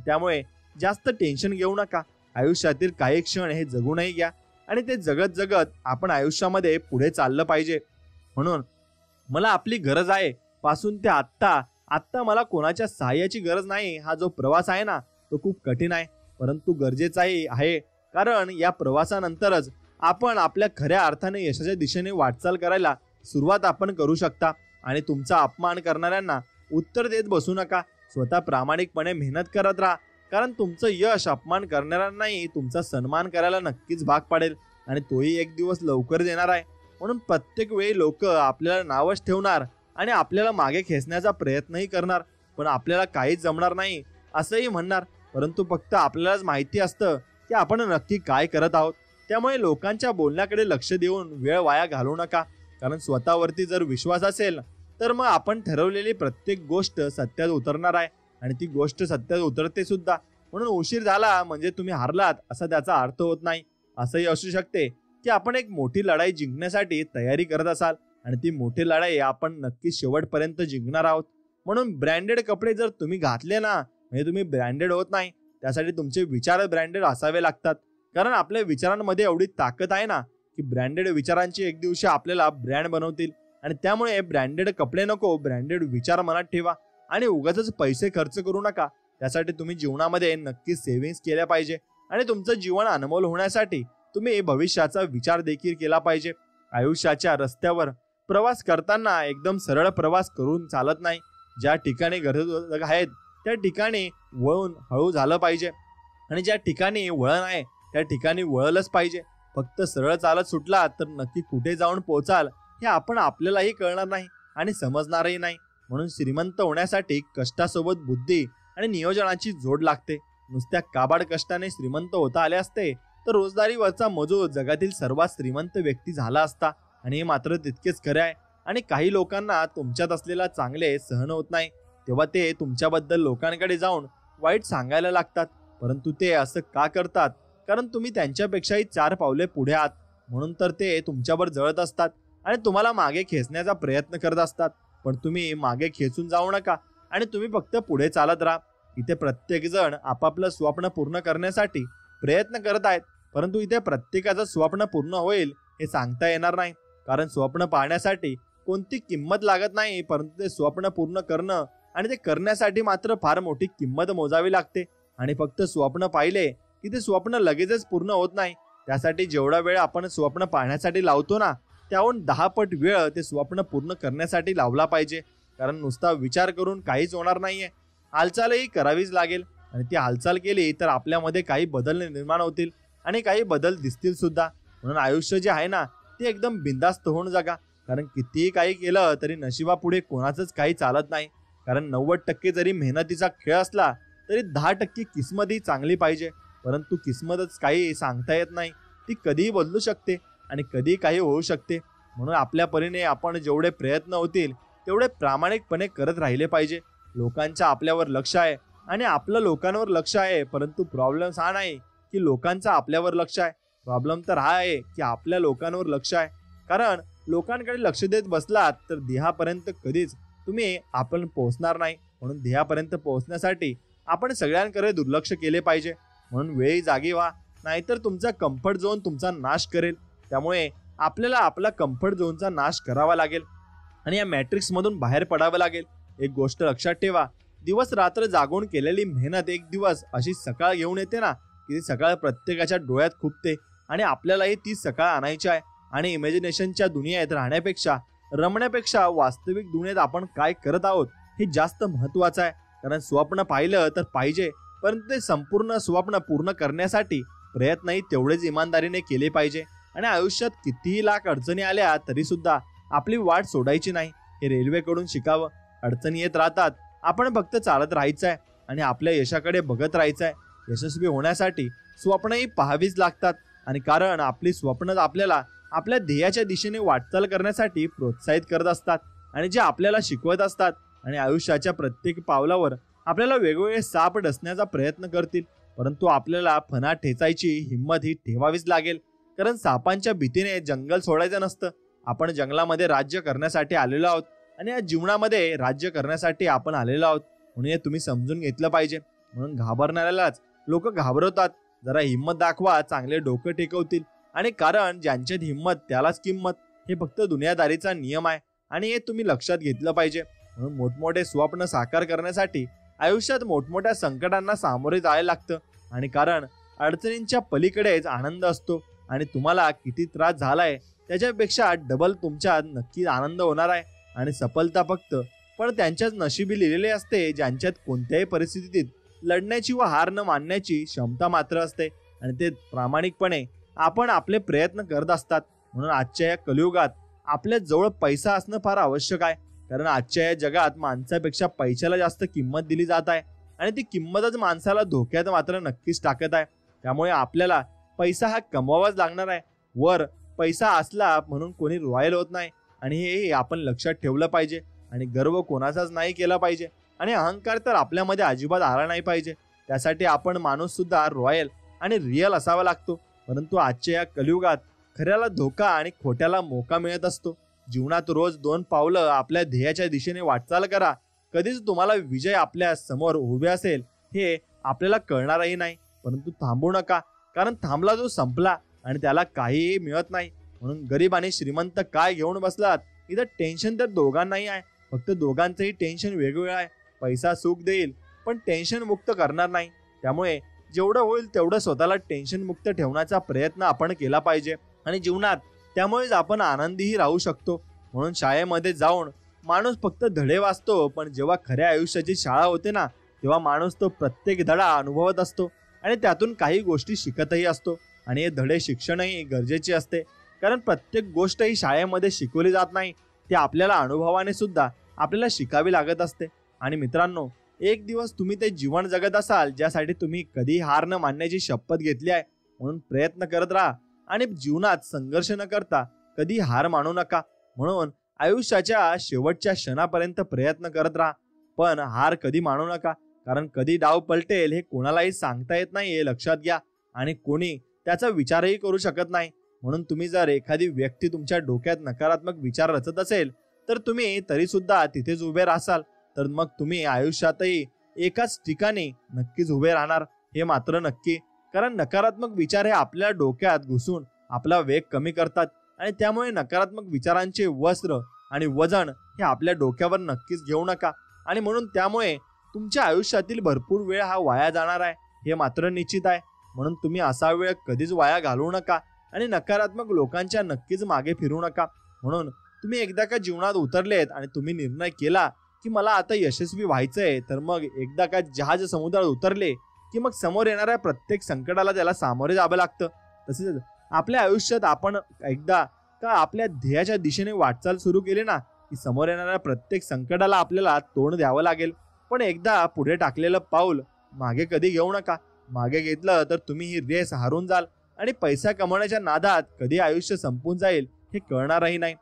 त्यामुळे जास्त टेन्शन घेऊ नका. आयुष्यातील काही क्षण हे जगूनही घ्या आणि ते जगत जगत आपण आयुष्यामध्ये पुढे चाललं पाहिजे. म्हणून मला आपली गरज आहे पासून ते आत्ता मला कोणाच्या सहाय्याची गरज नाही. हा जो प्रवास आहे ना तो खूप कठीण आहे, परंतु गरजेचाही आहे. कारण या प्रवासानंतरच आपण आपल्या खऱ्या अर्थाने यशाच्या दिशेने वाटचाल करायला सुरुवात आपण करू शकता. आणि तुमचा अपमान करणाऱ्यांना उत्तर देत बसू नका. स्वतः प्रामाणिकपणे मेहनत करत राहा. कारण तुमचं यश अपमान करणाऱ्यांनाही तुमचा सन्मान करायला नक्कीच भाग पाडेल आणि तोही एक दिवस लवकर येणार आहे. म्हणून प्रत्येक वेळी लोक आपल्याला नावच ठेवणार आणि आपल्याला मागे खेचण्याचा प्रयत्नही करणार, पण आपल्याला काहीच जमणार नाही असंही म्हणणार. परंतु फक्त आपल्यालाच माहिती असतं की आपण नक्की काय करत आहोत. त्यामुळे लोकांच्या बोलण्याकडे लक्ष देऊन वेळ वाया घालवू नका. कारण स्वतःवरती जर विश्वास असेल तर मग आपण ठरवलेली प्रत्येक गोष्ट सत्यात उतरणार आहे आणि ती गोष्ट सत्यात उतरते सुद्धा. म्हणून उशीर झाला म्हणजे तुम्ही हारलात असा त्याचा अर्थ होत नाही. असंही असू शकते की आपण एक मोठी लढाई जिंकण्यासाठी तयारी करत असाल आणि ती मोठी लढाई आपण नक्कीच शेवटपर्यंत जिंकणार आहोत. म्हणून ब्रँडेड कपडे जर तुम्ही घातले ना म्हणजे तुम्ही ब्रँडेड होत नाही. त्यासाठी तुमचे विचार ब्रँडेड असावे लागतात. कारण आपल्या विचारांमध्ये एवढी ताकद आहे ना की ब्रँडेड विचारांची एक दिवशी आपल्याला ब्रँड बनवतील. आणि त्यामुळे ब्रँडेड कपडे नको, ब्रँडेड विचार मनात ठेवा आणि उगाचच पैसे खर्च करू नका. त्यासाठी तुम्ही जीवनामध्ये नक्कीच सेव्हिंग्स केल्या पाहिजे आणि तुमचं जीवन अनमोल होण्यासाठी तुम्ही भविष्याचा विचार देखील केला पाहिजे. आयुष्याच्या रस्त्यावर प्रवास करताना एकदम सरळ प्रवास करून चालत नाही. ज्या ठिकाणी गरज आहेत त्या ठिकाणी वळून हळू झालं पाहिजे आणि ज्या ठिकाणी वळण आहे त्या ठिकाणी वळलंच पाहिजे. फक्त सरळ चालत सुटला तर नक्की कुठे जाऊन पोहोचाल हे आपल्यालाही कळणार नाही आणि समजणारही नाही. म्हणून श्रीमंत होण्यासाठी कष्टासोबत बुद्धी आणि नियोजनाची जोड लागते. नुसत्या काबाड कष्टाने श्रीमंत होता आले असते तर रोजगारीवरचा मजूर जगातील सर्वात श्रीमंत व्यक्ती झाला असता. आणि हे मात्र तितकेच खरे आहे. आणि काही लोकांना तुमच्यात असलेला चांगले सहन होत नाही तेव्हा ते तुमच्याबद्दल लोकांकडे जाऊन वाईट सांगायला लागतात. परंतु ते असं का करतात? कारण तुम्ही त्यांच्यापेक्षाही 4 पावले पुढे आहात. म्हणून तर ते तुमच्यावर जळत असतात आणि तुम्हाला मागे खेचण्याचा प्रयत्न करत असतात. पण तुम्ही मागे खेचून जाऊ नका आणि तुम्ही फक्त पुढे चालत राहा. इथे प्रत्येक जण आपापलं स्वप्न पूर्ण करण्यासाठी प्रयत्न करत आहेत, परंतु इथे प्रत्येकाचं स्वप्न पूर्ण होईल हे सांगता येणार नाही. कारण स्वप्न पाहण्यासाठी कोणती किंमत लागत नाही, परंतु ते स्वप्न पूर्ण करणं आणि ते करण्यासाठी मात्र फार मोठी किंमत मोजावी लागते. आणि फक्त स्वप्न पाहिले की ते स्वप्न लगेचच पूर्ण होत नाही. त्यासाठी जेवढा वेळ आपण स्वप्न पाहण्यासाठी लावतो ना त्याहून 10 पट वेळ ते स्वप्न पूर्ण करण्यासाठी लावला पाहिजे. कारण नुसता विचार करून काहीच होणार नाहीये. हालचालही करावीच लागेल आणि ती हालचाल केली तर आपल्यामध्ये काही बदल निर्माण होतील आणि काही बदल दिसतील सुद्धा. म्हणून आयुष्य जे आहे ना ते एकदम बिंदास्त होऊन जगा. कारण कितीही काही केलं तरी नशिबापुढे कोणाचंच काही चालत नाही. कारण 90% जरी मेहनतीचा खेळ असला तरी 10% किस्मतही चांगली पाहिजे. परंतु किस्मतच काही सांगता येत नाही, ती कधीही बदलू शकते आणि कधी काही होऊ शकते. म्हणून आपल्या परीने आपण जेवढे प्रयत्न होतील तेवढे प्रामाणिकपणे करत राहिले पाहिजे. लोकांचं आपल्यावर लक्ष आहे आणि आपलं लोकांवर लक्ष आहे, परंतु प्रॉब्लेम हा नाही की लोकांचं आपल्यावर लक्ष आहे. प्रॉब्लेम तर हा आहे की आपल्या लोकांवर लक्ष आहे. कारण लोकांकडे लक्ष देत बसलात तर ध्येयापर्यंत कधीच आपण पोहोचणार नाही. म्हणून ध्येयापर्यंत पोहोचण्यासाठी आपण सगळ्यांकडे दुर्लक्ष केले पाहिजे. म्हणून वेळी जागी व्हा, नाहीतर तुमचा कम्फर्ट झोन तुमचा नाश करेल. त्यामुळे आपल्याला आपला कम्फर्ट झोनचा नाश करावा लागेल आणि या मॅट्रिक्समधून बाहेर पडावं लागेल. एक गोष्ट लक्षात ठेवा, दिवस रात्र जागून केलेली मेहनत एक दिवस अशी सकाळ घेऊन येते ना, की ती सकाळ प्रत्येकाच्या डोळ्यात खुपते आणि आपल्यालाही ती सकाळ आणायची आहे. आणि इमॅजिनेशनच्या दुनियेत राहण्यापेक्षा, रमण्यापेक्षा वास्तविक दुनियेत आपण काय करत आहोत हे जास्त महत्वाचं आहे. कारण स्वप्न पाहिलं तर पाहिजे, परंतु ते संपूर्ण स्वप्न पूर्ण करण्यासाठी प्रयत्नही तेवढेच इमानदारीने केले पाहिजे. आणि आयुष्यात कितीही लाख अडचणी आल्या तरी सुद्धा आपली वाट सोडायची नाही. हे रेल्वेकडून शिकावं. अडचणी येत राहतात, आपण फक्त चालत राहायचं आहे आणि आपल्या यशाकडे बघत राहायचं आहे. यशस्वी होण्यासाठी स्वप्नही पाहावीच लागतात. आणि कारण आपली स्वप्न आपल्याला आपल्या ध्येयाच्या दिशेने वाटचाल करण्यासाठी प्रोत्साहित करत असतात आणि जे आपल्याला शिकवत असतात आणि आयुष्याच्या प्रत्येक पावलावर आपल्याला वेगवेगळे साप डसण्याचा प्रयत्न करतील. परंतु आपल्याला फणा ठेचायची हिंमत ही ठेवावीच लागेल. कारण सापांच्या भीतीने जंगल सोडायचं नसतं. आपण जंगलामध्ये राज्य करण्यासाठी आलेलो आहोत आणि या जीवनामध्ये राज्य करण्यासाठी आपण आलेलो आहोत. म्हणून हे तुम्ही समजून घेतलं पाहिजे. म्हणून घाबरणाऱ्यालाच लोक घाबरवतात. जरा हिंमत दाखवा, चांगले डोकं टेकवतील. आणि कारण ज्यांच्यात हिंमत त्यालाच किंमत, हे फक्त दुनियादारीचा नियम आहे आणि हे तुम्ही लक्षात घेतलं पाहिजे. म्हणून मोठमोठे स्वप्न साकार करण्यासाठी आयुष्यात मोठमोठ्या संकटांना सामोरे जायला लागतं. आणि कारण अडचणींच्या पलीकडेच आनंद असतो आणि तुम्हाला किती त्रास झालाय त्याच्यापेक्षा डबल तुमच्यात नक्की आनंद होणार आहे. आणि सफलता फक्त पण त्यांच्याच नशिबी लिहिलेले असते ज्यांच्यात कोणत्याही परिस्थितीत लढण्याची व हार न मानण्याची क्षमता मात्र असते. आणि ते प्रामाणिकपणे आपण आपले प्रयत्न करत असतात. म्हणून आजच्या या कलियुगात आपल्या जवळ पैसा असणं फार आवश्यक आहे. कारण आजच्या या जगात माणसापेक्षा पैशाला जास्त किंमत दिली जात आहे आणि ती किंमतच माणसाला धोक्यात मात्र नक्कीच टाकत आहे. त्यामुळे आपल्याला पैसा हा कमवावाच लागणार आहे. वर पैसा असला म्हणून कोणी रॉयल होत नाही आणि हे आपण लक्षात ठेवलं पाहिजे. आणि गर्व कोणाचाच नाही केला पाहिजे आणि अहंकार तर आपल्यामध्ये अजिबात आला नाही पाहिजे. त्यासाठी आपण माणूस सुद्धा रॉयल आणि रिअल असावा लागतो. परंतु आजच्या या कलियुगात खऱ्याला धोका आणि खोट्याला मोका मिळत असतो. जीवनात रोज 2 पावलं आपल्या ध्येयाच्या दिशेने वाटचाल करा. कधीच तुम्हाला विजय आपल्या समोर उभे असेल हे आपल्याला कळणारही नाही. परंतु थांबू नका, कारण थांबला जो संपला आणि त्याला काहीही मिळत नाही. म्हणून गरीब आणि श्रीमंत काय घेऊन बसलात, इथं टेन्शन तर दोघांनाही आहे. फक्त दोघांचंही टेन्शन वेगवेगळं आहे. पैसा सुख देईल पण टेन्शन मुक्त करणार नाही. त्यामुळे जेवढं होईल तेवढं स्वतःला टेन्शन मुक्त ठेवण्याचा प्रयत्न आपण केला पाहिजे आणि जीवनात त्यामुळेच आपण आनंदीही राहू शकतो. म्हणून शाळेमध्ये जाऊन माणूस फक्त धडे वाचतो, पण जेव्हा खऱ्या आयुष्याची शाळा होते ना, तेव्हा माणूस तो प्रत्येक धडा अनुभवत असतो आणि त्यातून काही गोष्टी शिकतही असतो. आणि हे धडे शिक्षणही गरजेचे असते. कारण प्रत्येक गोष्ट ही शाळेमध्ये शिकवली जात नाही, ती आपल्याला अनुभवाने सुद्धा आपल्याला शिकावी लागत असते. आणि मित्रांनो, एक दिवस तुम्ही ते जीवन जगत असाल ज्यासाठी तुम्ही कधी हार न मानण्याची शपथ घेतली आहे. म्हणून प्रयत्न करत राहा आणि जीवनात संघर्ष न करता कधी हार मानू नका. म्हणून आयुष्याच्या शेवटच्या क्षणापर्यंत प्रयत्न करत राहा, पण हार कधी मानू नका. कारण कधी डाव पलटेल हे कोणालाही सांगता येत नाही, हे लक्षात घ्या. आणि कोणी त्याचा विचारही करू शकत नाही. म्हणून तुम्ही जर एखादी व्यक्ती तुमच्या डोक्यात नकारात्मक विचार रचत असेल तर तुम्ही तरी सुद्धा तिथेच उभे राहाल, तर मग तुम्ही आयुष्यातही एकाच ठिकाणी नक्कीच उभे राहणार, हे मात्र नक्की. कारण नकारात्मक विचार हे आपल्या डोक्यात घुसून आपला वेग कमी करतात आणि त्यामुळे नकारात्मक विचारांचे वस्त्र आणि वजन हे आपल्या डोक्यावर नक्कीच घेऊ नका. आणि म्हणून त्यामुळे तुमच्या आयुष्यातील भरपूर वेळ हा वाया जाणार आहे, हे मात्र निश्चित आहे. म्हणून तुम्ही असा वेळ कधीच वाया घालवू नका आणि नकारात्मक लोकांच्या नक्कीच मागे फिरू नका. म्हणून तुम्ही एकदा का जीवनात उतरलेत आणि तुम्ही निर्णय केला की मला आता यशस्वी व्हायचंय, तर मग एकदा का जहाज समुद्रात उतरले की मग समोर येणाऱ्या प्रत्येक संकटाला त्याला सामोरे जावं लागतं. तसेच आपल्या आयुष्यात आपण एकदा का आपल्या ध्येयाच्या दिशेने वाटचाल सुरू केली ना, की समोर येणाऱ्या प्रत्येक संकटाला आपल्याला तोंड द्यावं लागेल. पण एकदा पुढे टाकलेलं पाऊल मागे कधी घेऊ नका. मागे घेतलं तर तुम्ही ही रेस हारून जाल आणि पैसा कमवण्याच्या नादात कधी आयुष्य संपून जाईल हे कळणारही नाही.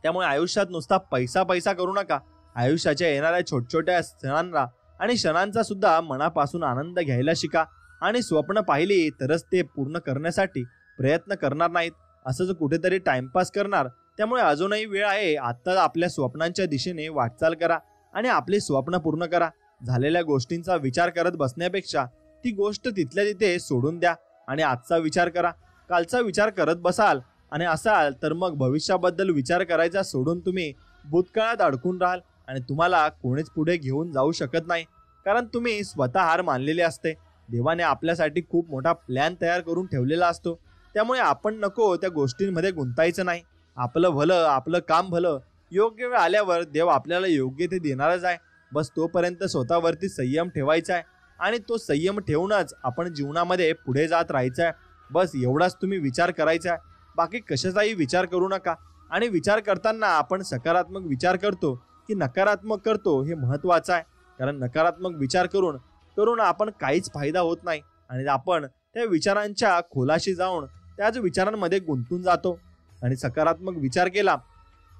त्यामुळे आयुष्यात नुसता पैसा पैसा करू नका. आयुष्याच्या येणाऱ्या छोट्या सणांना आणि क्षणांचा सुद्धा मनापासून आनंद घ्यायला शिका आणि स्वप्न पाहिली तरच ते पूर्ण करण्यासाठी प्रयत्न करणार नाहीत, असंच कुठेतरी टाइमपास करणार. त्यामुळे अजूनही वेळ आहे. आता आपल्या स्वप्नांच्या दिशेने वाटचाल करा आणि आपले स्वप्न पूर्ण करा. झालेल्या गोष्टींचा विचार करत बसण्यापेक्षा ती गोष्ट तिथल्या तिथे सोडून द्या आणि आजचा विचार करा. कालचा विचार करत बसाल आणि असाल तर मग भविष्याबद्दल विचार करायचा सोडून तुम्ही भूतकाळात अडकून राहाल आणि तुम्हाला कोणीच पुढे घेऊन जाऊ शकत नाही, कारण तुम्ही स्वतः हार मानलेली असते. देवाने आपल्यासाठी खूप मोठा प्लॅन तयार करून ठेवलेला असतो. त्यामुळे आपण नको त्या गोष्टींमध्ये गुंतायचं नाही. आपलं भलं, आपलं काम भलं. योग्य वेळ आल्यावर देव आपल्याला योग्य ते देणारच आहे. बस तोपर्यंत स्वतःवरती संयम ठेवायचा आहे आणि तो संयम ठेवूनच आपण जीवनामध्ये पुढे जात राहायचं आहे. बस एवढाच तुम्ही विचार करायचा आहे. बाकी कशाचाही विचार करू नका. आणि विचार करताना आपण सकारात्मक विचार करतो की नकारात्मक करतो हे महत्त्वाचं आहे, कारण नकारात्मक विचार करून आपण काहीच फायदा होत नाही आणि आपण त्या विचारांच्या खोलाशी जाऊन त्याच विचारांमध्ये गुंतून जातो. आणि सकारात्मक विचार केला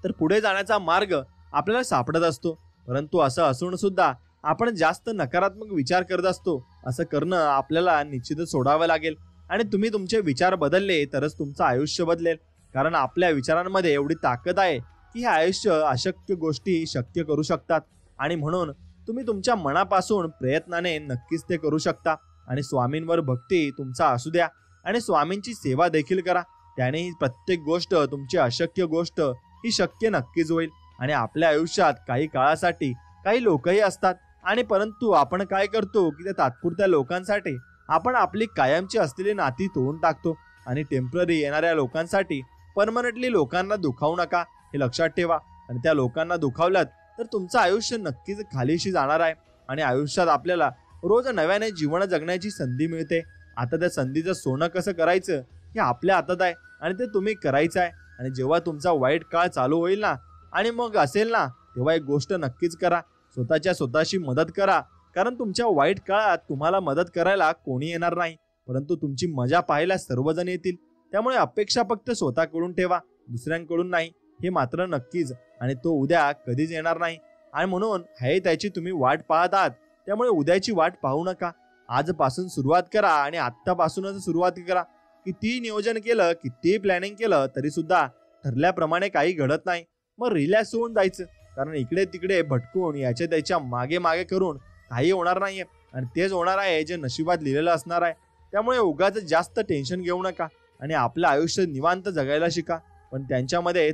तर पुढे जाण्याचा मार्ग आपल्याला सापडत असतो. परंतु असं असून सुद्धा आपण जास्त नकारात्मक विचार करत असतो. असं करणं आपल्याला निश्चितच सोडावं लागेल आणि तुम्ही तुमचे विचार बदलले तरच तुमचं आयुष्य बदलेल, कारण आपल्या विचारांमध्ये एवढी ताकद आहे की हे आयुष्य अशक्य गोष्टी शक्य करू शकतात. आणि म्हणून तुम्ही तुमच्या मनापासून प्रयत्नाने नक्कीच ते करू शकता. आणि स्वामींवर भक्ती तुमचा असू द्या आणि स्वामींची सेवा देखील करा. त्याने ही प्रत्येक गोष्ट, तुमची अशक्य गोष्ट ही शक्य नक्कीच होईल. आणि आपल्या आयुष्यात काही काळासाठी काही लोकही असतात आणि परंतु आपण काय करतो की त्या तात्पुरत्या लोकांसाठी आपण आपली कायमची असलेली नाती तोडून टाकतो. आणि टेम्पररी येणाऱ्या लोकांसाठी परमनंटली लोकांना दुखावू नका, हे लक्षात ठेवा. आणि त्या लोकांना दुखावलात तर तुमचं आयुष्य नक्कीच खालीशी जाणार आहे. आणि आयुष्यात आपल्याला रोज नव्याने जीवन जगण्याची संधी मिळते. आता त्या संधीचं सोनं कसं करायचं हे आपल्या हातात आहे आणि ते तुम्ही करायचं आहे. आणि जेव्हा तुमचा वाईट काळ चालू होईल ना आणि मग असेल ना, तेव्हा एक गोष्ट नक्कीच करा, स्वतःशी मदत करा. कारण तुमच्या वाईट काळात तुम्हाला मदत करायला कोणी येणार नाही, परंतु तुमची मजा पाहायला सर्वजण येतील. त्यामुळे अपेक्षा फक्त स्वतःकडून ठेवा, दुसऱ्यांकडून नाही, हे मात्र नक्कीच. आणि तो उद्या कधीच येणार नाही आणि म्हणून हे त्याची तुम्ही वाट पाहत आहात. त्यामुळे उद्याची वाट पाहू नका. आजपासून सुरुवात करा आणि आत्तापासूनच सुरुवात करा. किती नियोजन केलं, किती प्लॅनिंग केलं तरी सुद्धा ठरल्याप्रमाणे काही घडत नाही. मग रिलॅक्स होऊन जायचं, कारण इकडे तिकडे भटकून याच्या त्याच्या मागे मागे करून काही होणार नाहीये. आणि तेच होणार आहे जे नशिबात लिहिलेलं असणार आहे. त्यामुळे उगाच जास्त टेन्शन घेऊ नका आणि आपलं आयुष्य निवांत जगायला शिका. पण त्यांच्यामध्ये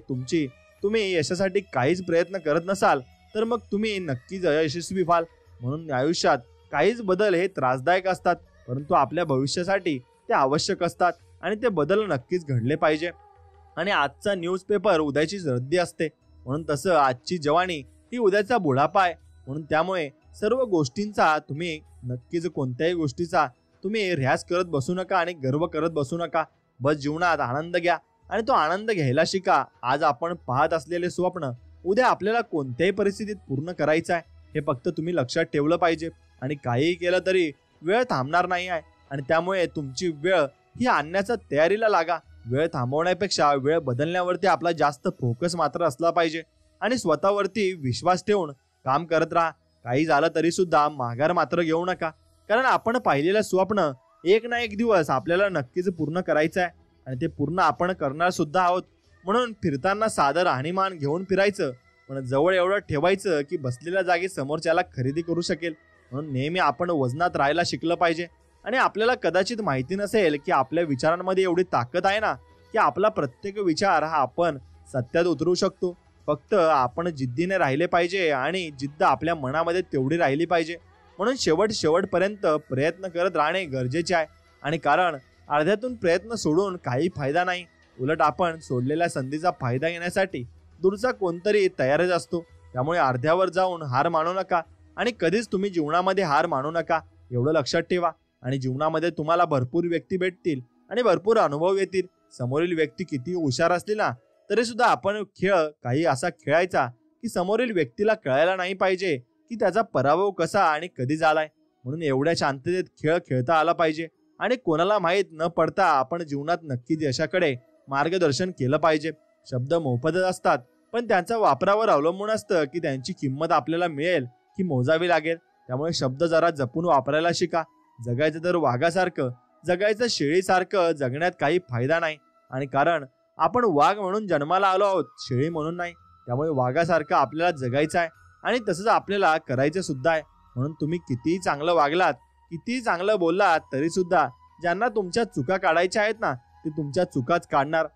तुम्ही यशासाठी काहीच प्रयत्न करत नसाल तर मग तुम्ही नक्कीच अयशस्वी व्हाल. म्हणून आयुष्यात काहीच बदल हे त्रासदायक असतात, परंतु आपल्या भविष्यासाठी ते आवश्यक असतात आणि ते बदल नक्कीच घडले पाहिजे. आणि आजचा न्यूजपेपर उद्याची रद्दी असते, म्हणून तसं आजची जवानी ही उद्याचा बुढापा आहे. म्हणून त्यामुळे सर्व गोष्टींचा तुम्ही नक्कीच कोणत्याही गोष्टीचा तुम्ही ऱ्यास करत बसू नका आणि गर्व करत बसू नका. बस जीवनात आनंद घ्या आणि तो आनंद घ्यायला शिका. आज आपण पाहत असलेले स्वप्न उद्या आपल्याला कोणत्याही परिस्थितीत पूर्ण करायचं आहे, हे फक्त तुम्ही लक्षात ठेवलं पाहिजे. आणि काहीही केलं तरी वेळ थांबणार नाही आहे आणि त्यामुळे तुमची वेळ ही आणण्याच्या तयारीला लागा. वेळ थांबवण्यापेक्षा वेळ बदलण्यावरती आपला जास्त फोकस मात्र असला पाहिजे आणि स्वतःवरती विश्वास ठेवून काम करत राहा. काही झालं तरी सुद्धा माघार मात्र घेऊ नका, कारण आपण पाहिलेलं स्वप्न एक ना एक दिवस आपल्याला नक्कीच पूर्ण करायचं आहे आणि ते पूर्ण आपण करणार सुद्धा आहोत. म्हणून फिरताना साधं राहणीमान घेऊन फिरायचं, पण जवळ एवढं ठेवायचं की बसलेल्या जागी समोरच्याला खरेदी करू शकेल. म्हणून नेहमी आपण वजनात राहायला शिकलं पाहिजे. आणि आपल्याला कदाचित माहिती नसेल की आपल्या विचारांमध्ये एवढी ताकद आहे ना की आपला प्रत्येक विचार हा आपण सत्यात उतरवू शकतो. फक्त आपण जिद्दीने राहिले पाहिजे आणि जिद्द आपल्या मनामध्ये तेवढी राहिली पाहिजे. म्हणून शेवटपर्यंत प्रयत्न करत राहणे गरजेचे आहे. आणि कारण अर्ध्यातून प्रयत्न सोडून काही फायदा नाही. उलट आपण सोडलेल्या संधीचा फायदा घेण्यासाठी दूरचा कोणतरी तयारच असतो. त्यामुळे अर्ध्यावर जाऊन हार मानू नका आणि कधीच तुम्ही जीवनामध्ये हार मानू नका, एवढं लक्षात ठेवा. आणि जीवनामध्ये तुम्हाला भरपूर व्यक्ती भेटतील आणि भरपूर अनुभव येतील. समोरील व्यक्ती किती हुशार असली ना तरी सुद्धा आपण खेळ काही असा खेळायचा की समोरील व्यक्तीला कळायला नाही पाहिजे की त्याचा पराभव कसा आणि कधी झालाय. म्हणून एवढ्या शांततेत खेळ खेळता आला पाहिजे आणि कोणाला माहीत न पडता आपण जीवनात नक्कीच यशाकडे मार्गदर्शन केलं पाहिजे. शब्द मोफतच असतात, पण त्यांच्या वापरावर अवलंबून असतं की त्यांची किंमत आपल्याला मिळेल की मोजावी लागेल. त्यामुळे शब्द जरा जपून वापरायला शिका. जगायचं तर वाघासारखं, जगायचं शेळीसारखं जगण्यात काही फायदा नाही. आणि कारण आपण वाघ म्हणून जन्माला आलो आहोत, शेळी म्हणून नाही. त्यामुळे वाघासारखं आपल्याला जगायचं आहे आणि तसंच आपल्याला करायचं सुद्धा आहे. म्हणून तुम्ही कितीही चांगलं वागलात, कितीही चांगलं बोललात, तरी सुद्धा ज्यांना तुमच्या चुका काढायच्या आहेत ना, ते तुमच्या चुकाच काढणार.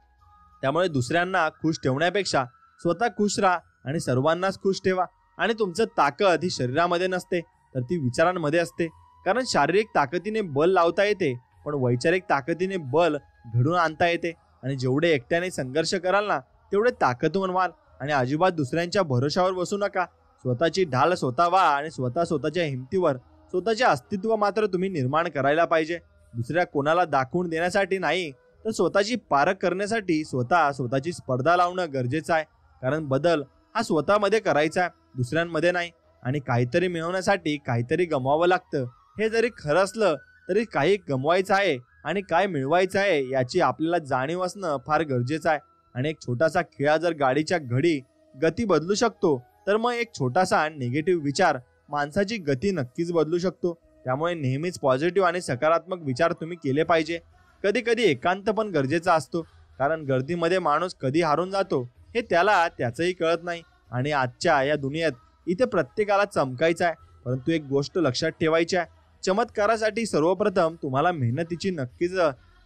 त्यामुळे दुसऱ्यांना खुश ठेवण्यापेक्षा स्वतः खुश राहा आणि सर्वांनाच खुश ठेवा. आणि तुमचं ताकद ही शरीरामध्ये नसते, तर ती विचारांमध्ये असते. कारण शारीरिक ताकदीने बल लावता येते, पण वैचारिक ताकदीने बल घडून आणता येते. आणि जेवढे एकट्याने संघर्ष कराल ना, तेवढे ताकदवान व्हाल. आणि अजिबात दुसऱ्यांच्या भरोशावर बसू नका. स्वतःची ढाल स्वतः व्हा आणि स्वतःच्या हिमतीवर स्वतःचे अस्तित्व मात्र तुम्ही निर्माण करायला पाहिजे. दुसऱ्या कोणाला दाखवून देण्यासाठी नाही, तर स्वतःची पारख करण्यासाठी स्वतःची स्पर्धा लावणं गरजेचं आहे. कारण बदल हा स्वतःमध्ये करायचा आहे, दुसऱ्यांमध्ये नाही. आणि काहीतरी मिळवण्यासाठी काहीतरी गमवावं लागतं. हे जरी खरं असलं तरी काही गमवायचं आहे आणि काय मिळवायचं आहे याची आपल्याला जाणीव असणं फार गरजेचं आहे. आणि एक छोटासा खिळा जर गाडीच्या गती बदलू शकतो, तर मग एक छोटासा निगेटिव्ह विचार माणसाची गती नक्कीच बदलू शकतो. त्यामुळे नेहमीच पॉझिटिव्ह आणि सकारात्मक विचार तुम्ही केले पाहिजे. कधी कधी एकांत पण गरजेचा असतो, कारण गर्दीमध्ये माणूस कधी हारून जातो हे त्याला त्याचंही कळत नाही. आणि आजच्या या दुनियेत इथे प्रत्येकाला चमकायचं आहे, परंतु एक गोष्ट लक्षात ठेवायची आहे. चमत्कारासाठी सर्वप्रथम तुम्हाला मेहनतीची नक्कीच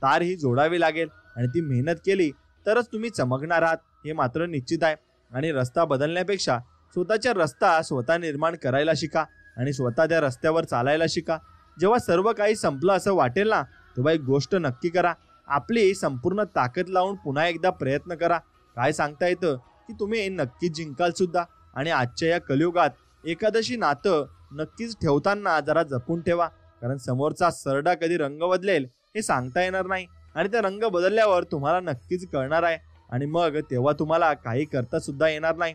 तार ही जोडावी लागेल. आणि ती मेहनत केली तरच तुम्ही चमकणार आहात, हे मात्र निश्चित आहे. आणि रस्ता बदलण्यापेक्षा स्वतःचा रस्ता स्वतः निर्माण करायला शिका आणि स्वतः त्या रस्त्यावर चालायला शिका. जेव्हा सर्व काही संपलं असं वाटेल ना, तेव्हा एक गोष्ट नक्की करा. आपली संपूर्ण ताकद लावून पुन्हा एकदा प्रयत्न करा. काय सांगता येतं की तुम्ही नक्कीच जिंकाल सुद्धा. आणि आजच्या या कलियुगात एकादशी नातं नक्कीच ठेवताना जरा जपून ठेवा. कारण समोरचा सरडा कधी रंग बदलेल हे सांगता येणार नाही. आणि ते रंग बदलल्यावर तुम्हाला नक्कीच कळणार आहे. आणि मग तेव्हा तुम्हाला काही करता सुद्धा येणार नाही.